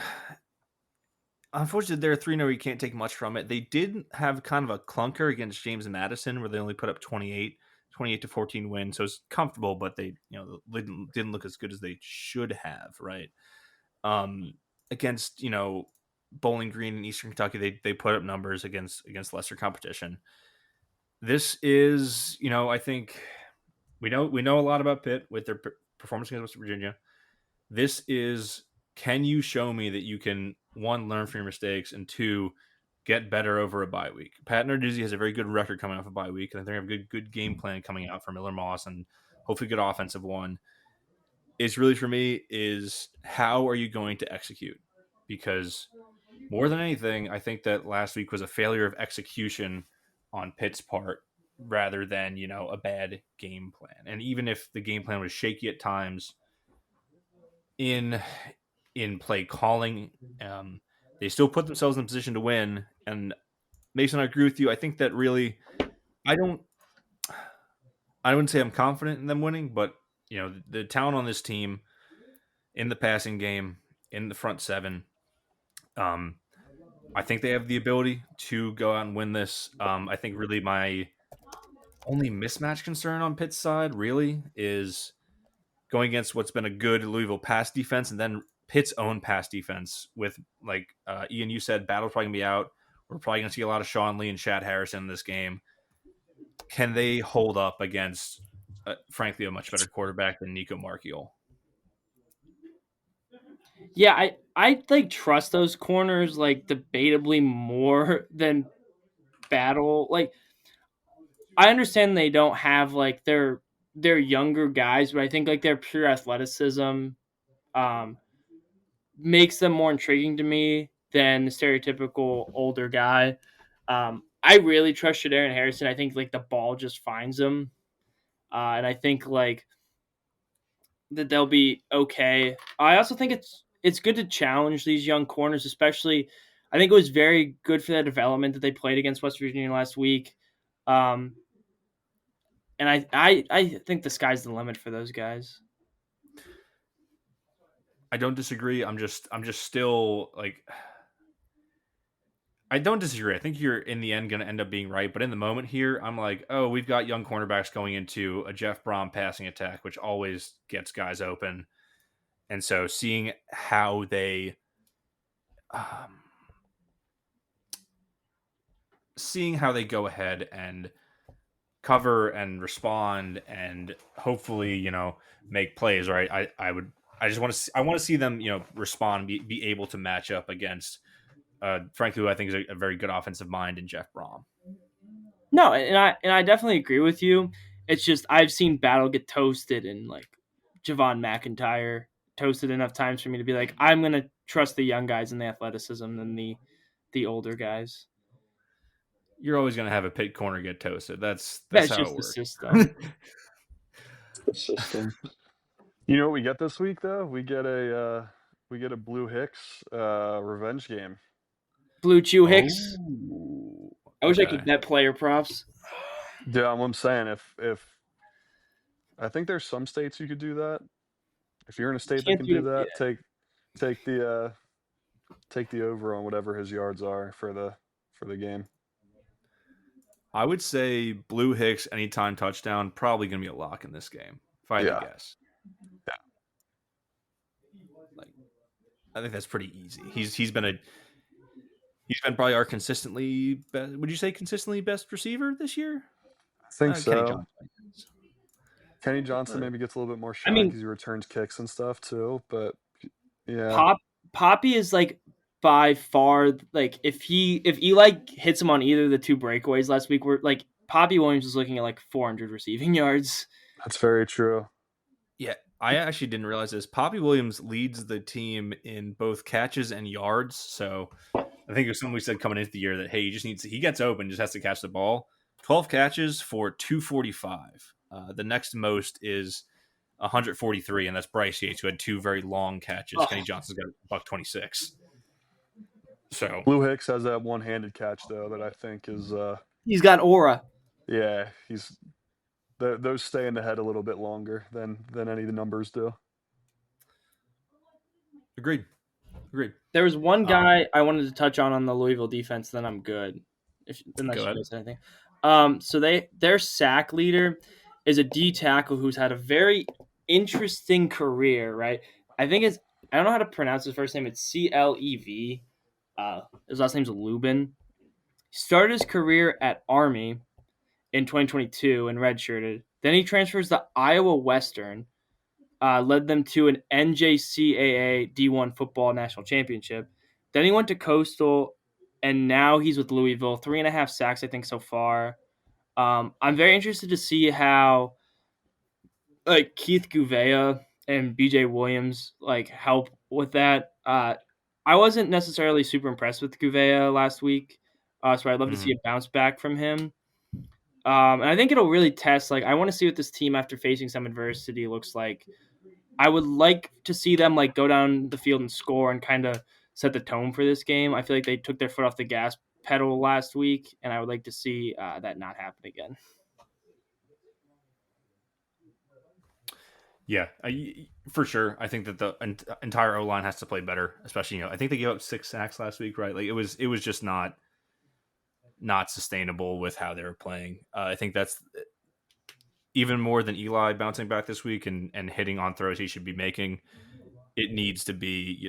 Unfortunately, they're 3-0. You can't take much from it. They did have kind of a clunker against James Madison, where they only put up 28-14 win. So it's comfortable, but they, didn't look as good as they should have, right? Against, Bowling Green and Eastern Kentucky, they put up numbers against lesser competition. This is, I think we know a lot about Pitt with their performance against West Virginia. This is, can you show me that you can, one, learn from your mistakes, and two, get better over a bye week? Pat Narduzzi has a very good record coming off a bye week, and I think they have a good game plan coming out for Miller Moss, and hopefully good offensive one. It's really, for me, is how are you going to execute? Because more than anything, I think that last week was a failure of execution on Pitt's part rather than, a bad game plan. And even if the game plan was shaky at times in play calling, they still put themselves in a position to win. And Mason, I agree with you. I think that really, I wouldn't say I'm confident in them winning, but the talent on this team in the passing game, in the front seven. I think they have the ability to go out and win this. I think really my only mismatch concern on Pitt's side really is going against what's been a good Louisville pass defense and then Pitt's own pass defense with Ian, you said Battle's probably going to be out. We're probably going to see a lot of Sean Lee and Shad Harrison in this game. Can they hold up against, frankly, a much better quarterback than Nico Marchiol? Yeah, I like trust those corners like debatably more than Battle. Like I understand they don't have like they're younger guys, but I think like their pure athleticism makes them more intriguing to me than the stereotypical older guy. I really trust Shadarian Harrison. I think like the ball just finds him, and I think like that they'll be okay. I also think it's good to challenge these young corners, especially. I think it was very good for their development that they played against West Virginia last week, and I think the sky's the limit for those guys. I don't disagree. I'm just still like I don't disagree. I think you're in the end going to end up being right, but in the moment here, I'm like, oh, we've got young cornerbacks going into a Jeff Brom passing attack, which always gets guys open, and so seeing how they, go ahead and cover and respond and hopefully make plays. Right? I just want to I want to see them respond, be able to match up against. Frankly, who I think is a very good offensive mind in Jeff Brom. No, and I definitely agree with you. It's just I've seen Battle get toasted and like Javon McIntyre toasted enough times for me to be like, I'm gonna trust the young guys and the athleticism than the older guys. You're always going to have a Pitt corner get toasted. That's That's how just it the works. system. The system. You know what we get this week though? We get a Blue Hicks revenge game. Blue Chew Hicks. Ooh, I wish I could bet player props. Yeah, I'm saying if I think there's some states you could do that. If you're in a state that can do that, take the over on whatever his yards are for the game. I would say Blue Hicks anytime touchdown, probably going to be a lock in this game, if I had to guess. Yeah. I think that's pretty easy. He's been probably our consistently best. Would you say consistently best receiver this year? I think so. Kenny Johnson maybe gets a little bit more shine because he returns kicks and stuff too. But yeah, Poppy is like by far like if Eli hits him on either of the two breakaways last week, we're like Poppy Williams is looking at like 400 receiving yards. That's very true. Yeah, I actually didn't realize this. Poppy Williams leads the team in both catches and yards. So I think it was something we said coming into the year that, hey, he gets open, just has to catch the ball. 12 catches for 245. The next most is 143, and that's Bryce Yates, who had two very long catches. Kenny Johnson's got $126. So Blue Hicks has that one-handed catch though that I think is he's got aura. Yeah, those stay in the head a little bit longer than any of the numbers do. Agreed. There was one guy I wanted to touch on the Louisville defense, then I'm good. Unless you guys anything. So their sack leader is a D tackle who's had a very interesting career, right? I don't know how to pronounce his first name. It's Clev. His last name's Lubin. He started his career at Army in 2022 and redshirted. Then he transfers to Iowa Western, led them to an NJCAA D1 football national championship. Then he went to Coastal, and now he's with Louisville. 3.5 sacks, I think, so far. I'm very interested to see how Keith Gouveia and BJ Williams help with that. I wasn't necessarily super impressed with Gouveia last week, so I'd love to see a bounce back from him. And I think it'll really test. I want to see what this team, after facing some adversity, looks like. I would like to see them go down the field and score and kind of set the tone for this game. I feel like they took their foot off the gas pedal last week, and I would like to see that not happen again. Yeah, for sure. I think that the entire O line has to play better, especially I think they gave up 6 sacks last week, right? Like it was just not sustainable with how they were playing. I think that's even more than Eli bouncing back this week and hitting on throws he should be making. It needs to be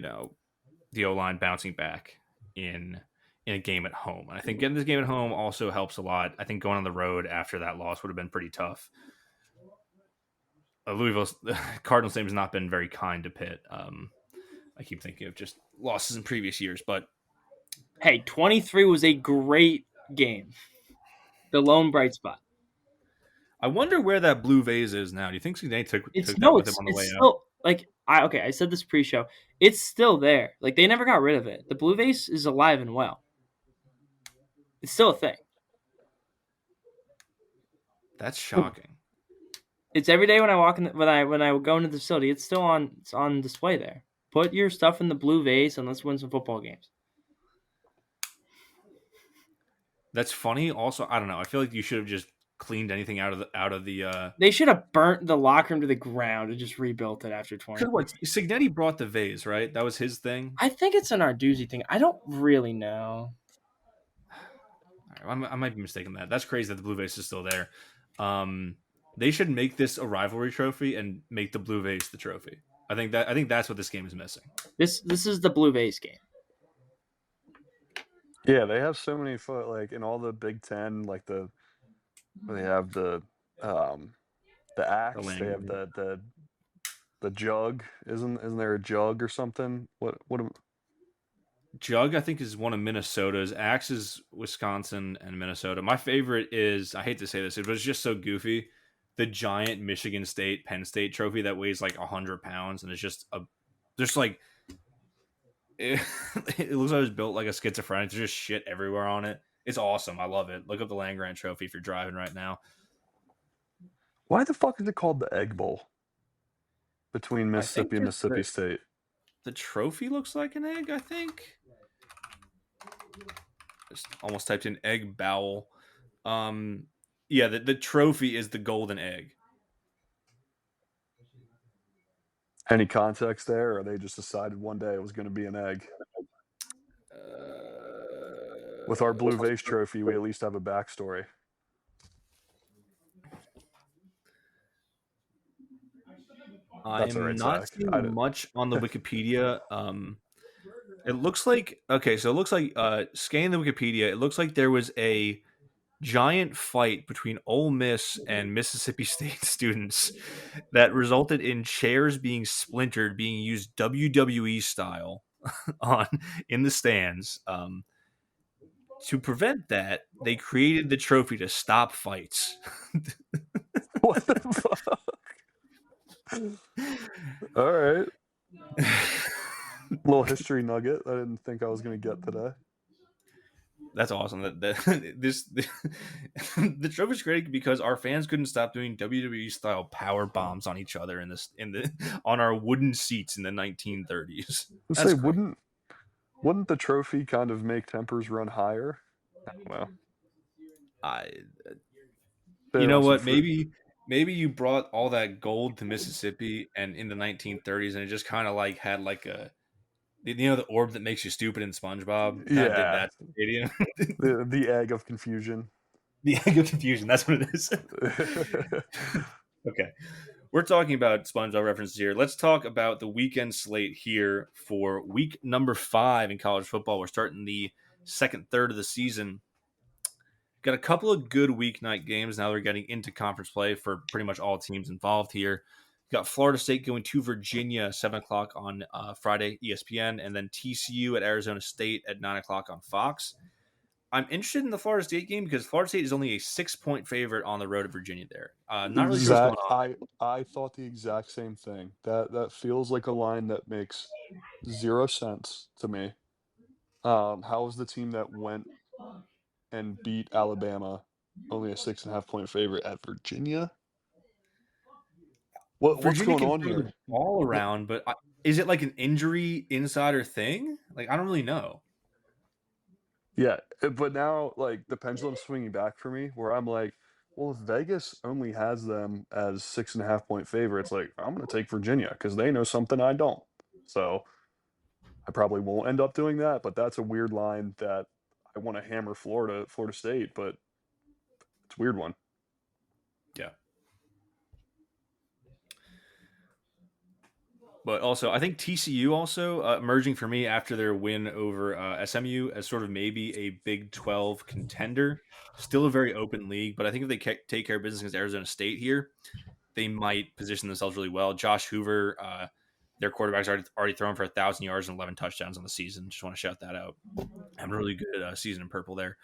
the O line bouncing back in in a game at home. And I think getting this game at home also helps a lot. I think going on the road after that loss would have been pretty tough. Louisville's Cardinals team has not been very kind to Pitt. I keep thinking of just losses in previous years, but Hey, 23 was a great game. The lone bright spot. I wonder where that blue vase is now. Do you think Cincinnati took It's that no, with him on the way it's out? still like I said this pre-show. It's still there. Like they never got rid of it. The blue vase is alive and well. It's still a thing. That's shocking. It's every day when I walk in when I go into the facility. It's still on display there. Put your stuff in the blue vase and let's win some football games. That's funny. Also, I don't know. I feel like you should have just cleaned anything out of the. They should have burnt the locker room to the ground and just rebuilt it after 20. Because what Signetti brought the vase, right? That was his thing. I think it's an Arduzzi thing. I don't really know. I might be mistaken that. That's crazy that the blue vase is still there. They should make this a rivalry trophy and make the blue vase the trophy. I think that's what this game is missing. This is the blue vase game. Yeah, they have so many like in all the Big Ten, like they have the axe, they have the jug. Isn't there a jug or something? What Jug, I think, is one of Minnesota's. Axe is Wisconsin and Minnesota. My favorite is, I hate to say this, it was just so goofy. The giant Michigan State Penn State trophy that weighs like 100 pounds and it's just like it looks like it was built like a schizophrenic. There's just shit everywhere on it. It's awesome. I love it. Look up the Land Grant Trophy if you're driving right now. Why the fuck is it called the Egg Bowl? Between Mississippi and Mississippi State. The trophy looks like an egg, I think. Just almost typed in egg bowel. Yeah, the trophy is the golden egg. Any context there, or they just decided one day it was going to be an egg? With our blue vase trophy, we at least have a backstory. I'm not seeing much on the Wikipedia. It looks like scanning the Wikipedia, it looks like there was a giant fight between Ole Miss and Mississippi State students that resulted in chairs being splintered, being used WWE style in the stands. To prevent that, they created the trophy to stop fights. What the fuck? All right. Little history nugget I didn't think I was going to get today. That's awesome. The trophy's great because our fans couldn't stop doing WWE style power bombs on each other on our wooden seats in the 1930s. Say, wouldn't the trophy kind of make tempers run higher? I don't know. You know what? Maybe you brought all that gold to Mississippi and in the 1930s, and it just kind of like had like the orb that makes you stupid in SpongeBob. Yeah, did that stadium. the egg of confusion. The egg of confusion. That's what it is. Okay, we're talking about SpongeBob references here. Let's talk about the weekend slate here for week number 5 in college football. We're starting the second third of the season. Got a couple of good weeknight games now. They're getting into conference play for pretty much all teams involved here. Got Florida State going to Virginia, 7 o'clock on Friday, ESPN, and then TCU at Arizona State at 9 o'clock on Fox. I'm interested in the Florida State game because Florida State is only a 6-point favorite on the road to Virginia there. Not really sure what's going on. I thought the exact same thing. That feels like a line that makes 0 sense to me. How is the team that went and beat Alabama only a 6.5-point favorite at Virginia? What's going on here? All around, but is it like an injury insider thing? Like, I don't really know. Yeah, but now like the pendulum's swinging back for me, where I'm like, Well, if Vegas only has them as 6.5 point favorites, like I'm going to take Virginia because they know something I don't. So I probably won't end up doing that, but that's a weird line that I want to hammer Florida State, but it's a weird one. Yeah. But also, I think TCU also emerging for me after their win over SMU as sort of maybe a Big 12 contender. Still a very open league, but I think if they take care of business against Arizona State here, they might position themselves really well. Josh Hoover, their quarterback's already thrown for 1,000 yards and 11 touchdowns on the season. Just want to shout that out. Having a really good season in purple there.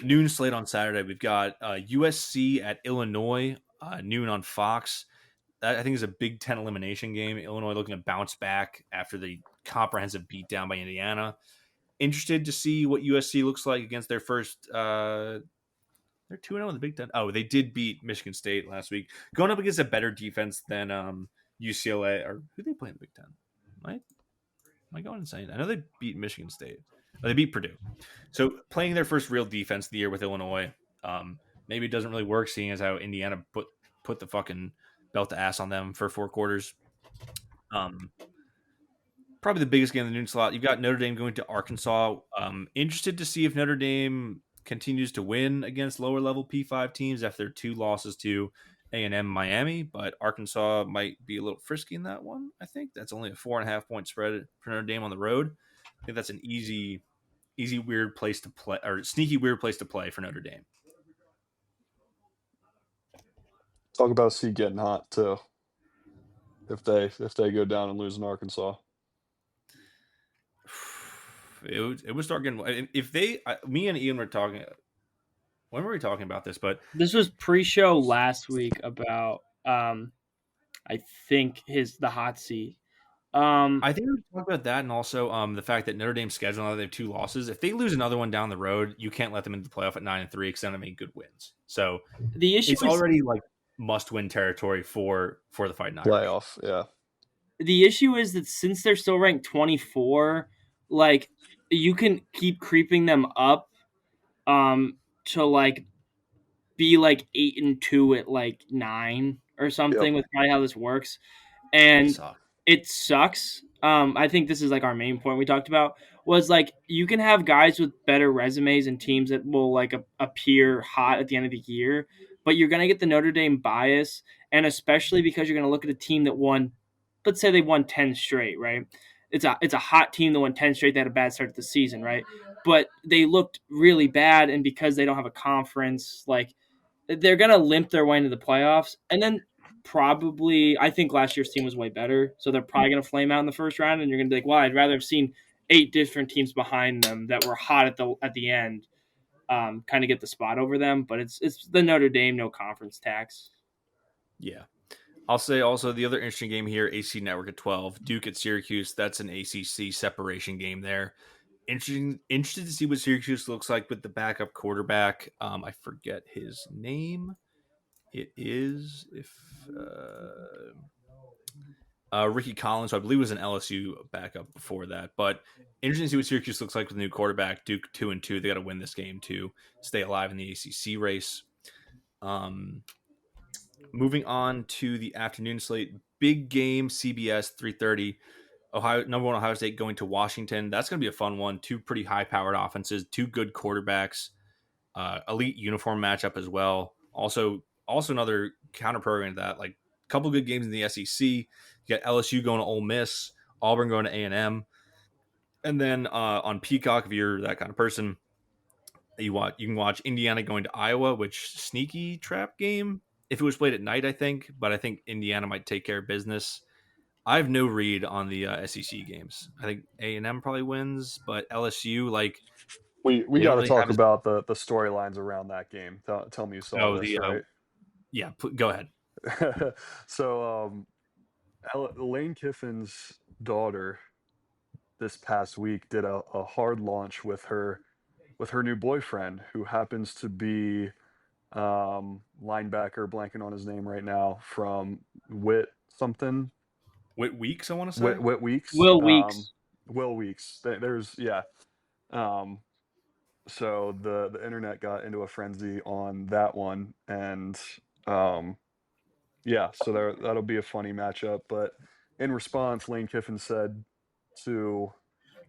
Noon slate on Saturday. We've got USC at Illinois, noon on Fox. That I think is a Big Ten elimination game. Illinois looking to bounce back after the comprehensive beatdown by Indiana. Interested to see what USC looks like against their first. They're 2-0 in the Big Ten. Oh, they did beat Michigan State last week, going up against a better defense than UCLA or who they play in the Big Ten. Am I going insane? I know they beat Michigan State. They beat Purdue. So playing their first real defense of the year with Illinois, maybe it doesn't really work, seeing as how Indiana put the fucking belt to ass on them for 4 quarters. Probably the biggest game in the noon slot. You've got Notre Dame going to Arkansas. Interested to see if Notre Dame continues to win against lower level P5 teams after their 2 losses to A&M Miami, but Arkansas might be a little frisky in that one. I think that's only a 4.5 point spread for Notre Dame on the road. I think that's an easy weird place to play, or sneaky weird place to play for Notre Dame. Talk about seed getting hot too. If they go down and lose in Arkansas, It was starting. If they, me and Ian were talking. When were we talking about this? But this was pre-show last week about I think the hot seat. I think we talked about that, and also the fact that Notre Dame's schedule now they have 2 losses. If they lose another one down the road, you can't let them into the playoff at 9-3 because then they make good wins. So the issue it's already like must-win territory for the Fighting Irish. playoff, yeah. The issue is that since they're still ranked 24, like you can keep creeping them up to like be like 8-2 at like 9 or something. With probably how this works, and it sucks. I think this is like our main point we talked about was like you can have guys with better resumes and teams that will like appear hot at the end of the year, but you're gonna get the Notre Dame bias, and especially because you're gonna look at a team that won, let's say they won 10 straight, right? It's a hot team that won 10 straight. They had a bad start to the season, right? But they looked really bad, and because they don't have a conference, like they're gonna limp their way into the playoffs, and then probably I think last year's team was way better, so they're probably gonna flame out in the first round, and you're gonna be like, well, I'd rather have seen 8 different teams behind them that were hot at the end, kind of get the spot over them. But it's the Notre Dame no conference tax. Yeah. I'll say also the other interesting game here, AC Network at 12, Duke at Syracuse. That's an ACC separation game there. Interested to see what Syracuse looks like with the backup quarterback. I forget his name. It is Ricky Collins, who I believe was an LSU backup before that. But interesting to see what Syracuse looks like with the new quarterback. Duke 2-2. They got to win this game to stay alive in the ACC race. Moving on to the afternoon slate, big game, CBS 3:30. Number 1 Ohio State going to Washington. That's going to be a fun one. 2 pretty high-powered offenses, 2 good quarterbacks, elite uniform matchup as well. Also another counter program to that, like a couple good games in the SEC. You got LSU going to Ole Miss, Auburn going to A&M, and then on Peacock, if you're that kind of person, you can watch Indiana going to Iowa, which sneaky trap game. If it was played at night, I think, but I think Indiana might take care of business. I have no read on the SEC games. I think A&M probably wins, but LSU, like we got to really talk about the storylines around that game. Tell me you saw this, right? Yeah, go ahead. So Lane Kiffin's daughter this past week did a hard launch with her new boyfriend, who happens to be linebacker, blanking on his name right now, from Whit Weeks, I want to say. Whit Weeks. Will Weeks. Will Weeks. There's So the internet got into a frenzy on that one, and yeah, so that'll be a funny matchup. But in response, Lane Kiffin said to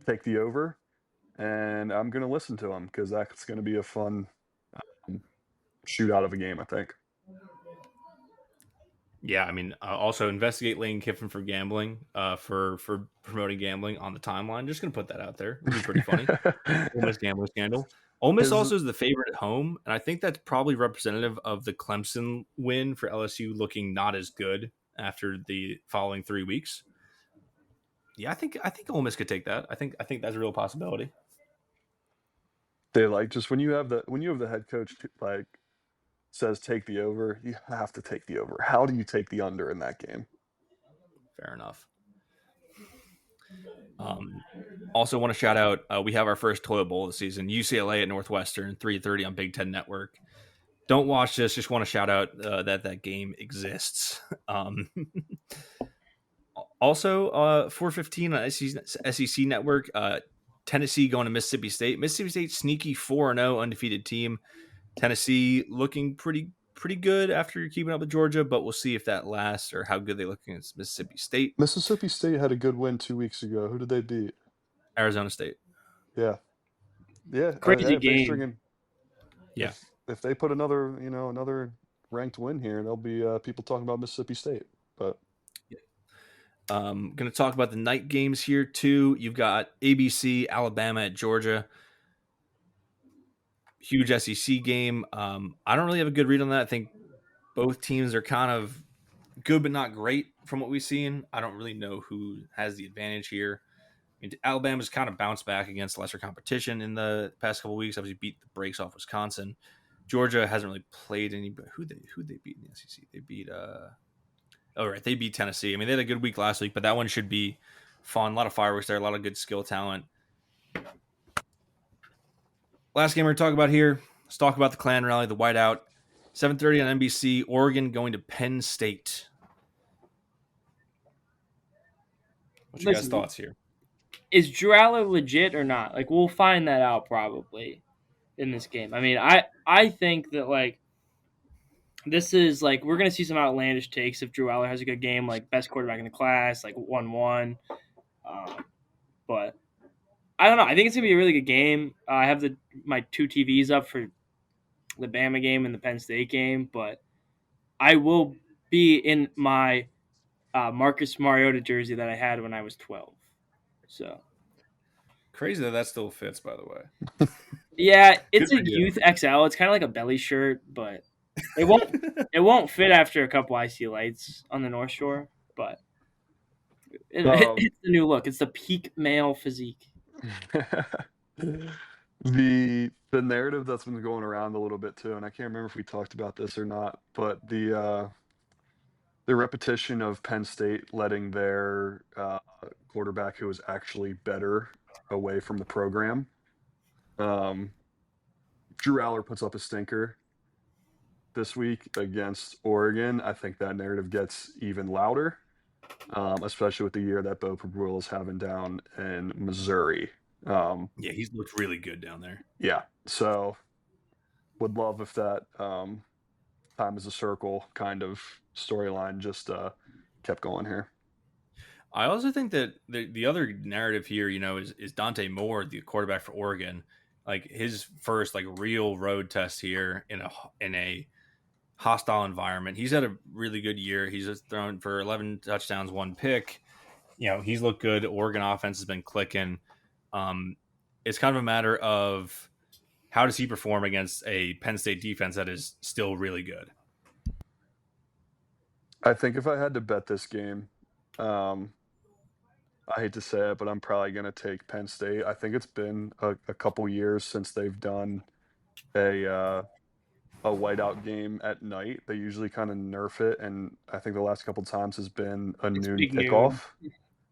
take the over, and I'm gonna listen to him because that's gonna be a fun shootout of a game, I think. Yeah, I mean, also investigate Lane Kiffin for gambling, for promoting gambling on the timeline. Just gonna put that out there. It'll be pretty funny. Ole Miss gambling scandal. Ole Miss His also is the favorite at home, and I think that's probably representative of the Clemson win for LSU looking not as good after the following 3 weeks. Yeah, I think Ole Miss could take that. I think that's a real possibility. they like just when you have the head coach like says take the over, you have to take the over. How do you take the under in that game? Fair enough. Also, want to shout out. We have our first toilet bowl of the season. UCLA at Northwestern, 3:30 on Big Ten Network. Don't watch this. Just want to shout out that game exists. Also, 4:15 on SEC Network. Tennessee going to Mississippi State. Mississippi State sneaky 4-0 undefeated team. Tennessee looking pretty good after keeping up with Georgia, but we'll see if that lasts or how good they look against Mississippi State. Mississippi State had a good win 2 weeks ago. Who did they beat? Arizona State. Yeah, yeah. Crazy If they game. string in, Yeah. if they put another ranked win here, there'll be people talking about Mississippi State. But Going to talk about the night games here too. You've got ABC, Alabama at Georgia. Huge SEC game. I don't really have a good read on that. I think both teams are kind of good but not great from what we've seen. I don't really know who has the advantage here. I mean, Alabama's kind of bounced back against lesser competition in the past couple of weeks. Obviously, beat the brakes off Wisconsin. Georgia hasn't really played any. But who they beat in the SEC? They beat. They beat Tennessee. I mean, they had a good week last week, but that one should be fun. A lot of fireworks there. A lot of good skill talent. Last game we're going to talk about here. Let's talk about the Klan rally, the whiteout. 7:30 on NBC. Oregon going to Penn State. What's your guys' thoughts here? Is Drew Aller legit or not? Like, we'll find that out probably in this game. I mean, I think that, like, this is, like, we're going to see some outlandish takes if Drew Aller has a good game, like, best quarterback in the class, like, 1-1. But I don't know. I think it's going to be a really good game. I have my two TVs up for the Bama game and the Penn State game, but I will be in my Marcus Mariota jersey that I had when I was 12. So crazy that still fits, by the way. Yeah, it's Good a idea. youth XL. It's kind of like a belly shirt, but it won't fit after a couple IC lights on the North Shore. But it's the new look. It's the peak male physique. the narrative that's been going around a little bit too, and I can't remember if we talked about this or not, but the repetition of Penn State letting their quarterback who was actually better away from the program. Drew Aller puts up a stinker this week against Oregon. I think that narrative gets even louder, especially with the year that Bo Prabul is having down in Missouri. Yeah, he's looked really good down there. Yeah, so would love if that time is a circle kind of storyline just kept going here. I also think that the other narrative here, is Dante Moore, the quarterback for Oregon, like his first like real road test here in a hostile environment. He's had a really good year. He's just thrown for 11 touchdowns, 1 pick. He's looked good. Oregon offense has been clicking. It's kind of a matter of how does he perform against a Penn State defense that is still really good. I think if I had to bet this game, I hate to say it, but I'm probably going to take Penn State. I think it's been a couple years since they've done a whiteout game at night. They usually kind of nerf it, and I think the last couple times has been a noon big kickoff.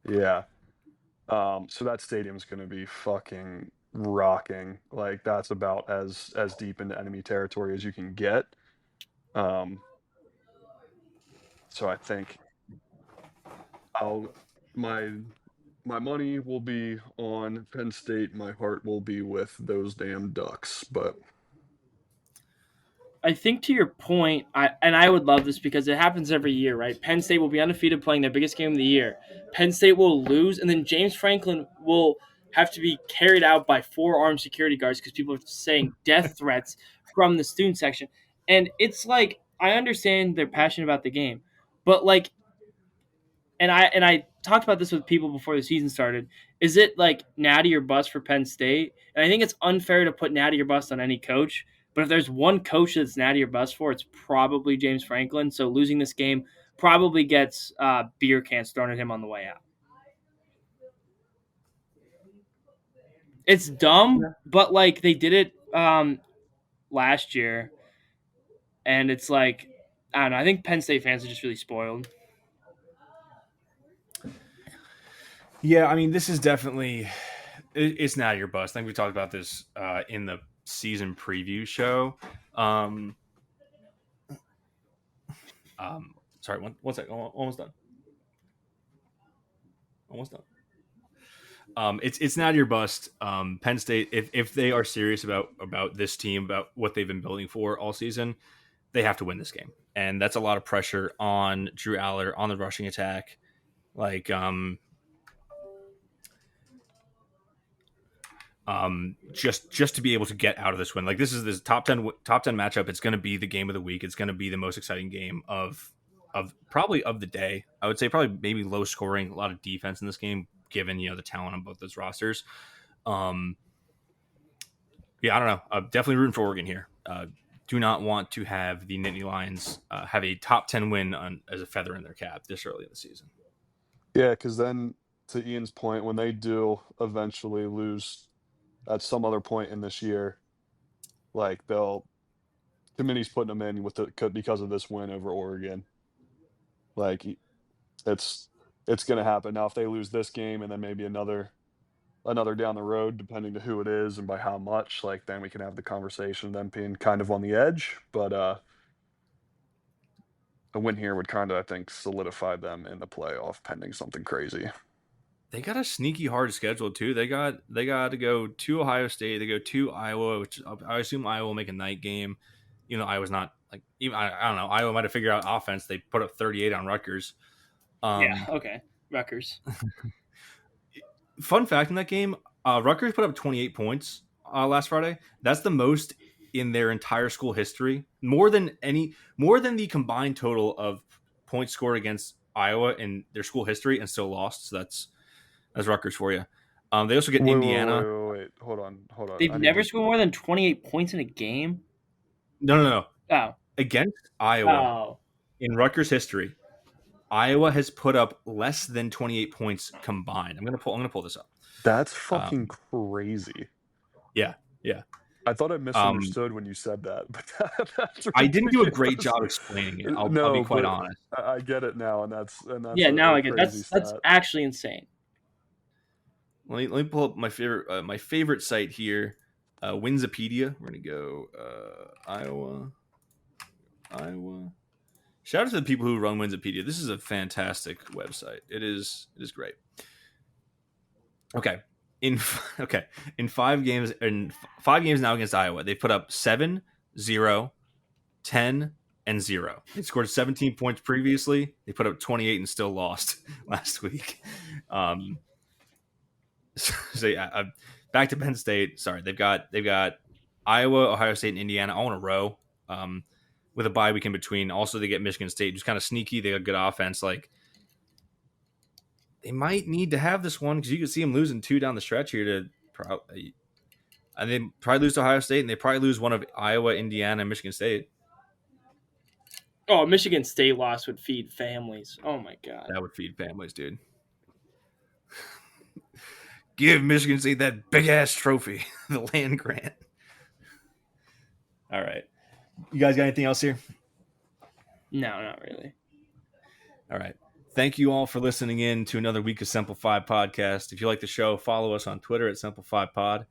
Yeah. So that stadium's going to be fucking rocking. Like that's about as deep into enemy territory as you can get. So I think my money will be on Penn State. My heart will be with those damn Ducks. But I think to your point, I would love this because it happens every year, right? Penn State will be undefeated playing their biggest game of the year. Penn State will lose, and then James Franklin will have to be carried out by 4 armed security guards because people are saying death threats from the student section. And it's like, I understand they're passionate about the game, but like, and I talked about this with people before the season started. Is it like natty or bust for Penn State? And I think it's unfair to put natty or bust on any coach. But if there's one coach that's natty or bust for, it's probably James Franklin. So losing this game probably gets beer cans thrown at him on the way out. It's dumb, but like they did it last year, and it's like, I don't know. I think Penn State fans are just really spoiled. Yeah, I mean, this is definitely it's not your bust. I think we talked about this in the season preview show. Sorry, one second. Almost done. Almost done. It's not your bust. Penn State, if they are serious about this team, about what they've been building for all season, they have to win this game, and that's a lot of pressure on Drew Aller on the rushing attack. Like, just to be able to get out of this win, like this is this top 10 matchup. It's going to be the game of the week. It's going to be the most exciting game of probably of the day. I would say probably maybe low scoring, a lot of defense in this game, given the talent on both those rosters. Yeah, I don't know. I'm definitely rooting for Oregon here. Do not want to have the Nittany Lions have a top 10 win as a feather in their cap this early in the season. yeah, because then to Ian's point, when they do eventually lose at some other point in this year, like committee's putting them in because of this win over Oregon. Like it's going to happen. Now if they lose this game and then maybe another down the road, depending to who it is and by how much, like then we can have the conversation of them being kind of on the edge. But a win here would kind of, I think, solidify them in the playoff pending something crazy. They got a sneaky hard schedule too. They got to go to Ohio State. They go to Iowa, which I assume Iowa will make a night game. Iowa's not like, even I don't know. Iowa might have figured out offense. They put up 38 on Rutgers. Yeah. Okay. Rutgers. Fun fact in that game, Rutgers put up 28 points last Friday. That's the most in their entire school history. More than the combined total of points scored against Iowa in their school history and still lost. So that's Rutgers for you. They also get Indiana. Wait. Hold on. They've never scored more than 28 points in a game? No. Oh. Against Iowa in Rutgers history, Iowa has put up less than 28 points combined. I'm gonna pull this up. That's fucking crazy. Yeah. I thought I misunderstood when you said that, but that's I didn't do a great job explaining it. I'll be quite honest. I get it now, and that's yeah. Now I get it. That's actually insane. Let me pull up my favorite site here, Winsipedia. We're gonna go Iowa. Shout out to the people who run Winsipedia. This is a fantastic website. It is great. Okay. In 5 games now against Iowa, they put up 7, 0, 10, and 0. They scored 17 points previously. They put up 28 and still lost last week. So yeah, back to Penn State. Sorry, they've got Iowa, Ohio State, and Indiana all in a row, with a bye week in between. Also, they get Michigan State, just kind of sneaky. They got good offense. Like, they might need to have this one because you can see them losing 2 down the stretch here to probably. And they probably lose to Ohio State, and they probably lose one of Iowa, Indiana, and Michigan State. Oh, Michigan State loss would feed families. Oh my god, that would feed families, dude. Give Michigan State that big ass trophy, the land grant. All right, you guys got anything else here? No, not really. All right. Thank you all for listening in to another week of Simplify Podcast. If you like the show, follow us on Twitter at SimplifyPod.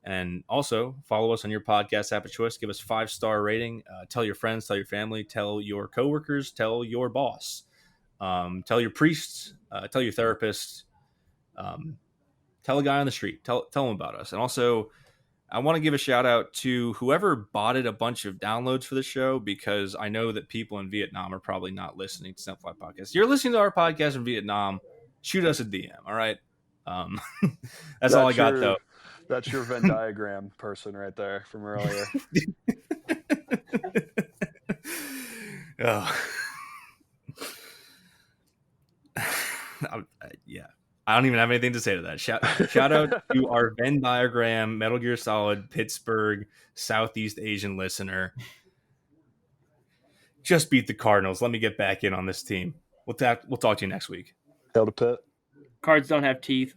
And also follow us on your podcast app of choice. Give us 5-star rating. Tell your friends, tell your family, tell your coworkers, tell your boss. Tell your priests, tell your therapist. Tell a guy on the street. Tell him about us. And also, I want to give a shout out to whoever botted a bunch of downloads for the show, because I know that people in Vietnam are probably not listening to Simplify Podcast. You're listening to our podcast in Vietnam. Shoot us a DM. All right. That's all I got, though. That's your Venn diagram person right there from earlier. Oh. Yeah. I don't even have anything to say to that. Shout out to our Venn diagram, Metal Gear Solid, Pittsburgh, Southeast Asian listener. Just beat the Cardinals. Let me get back in on this team. We'll talk to you next week. Hail to Pitt. Cards don't have teeth.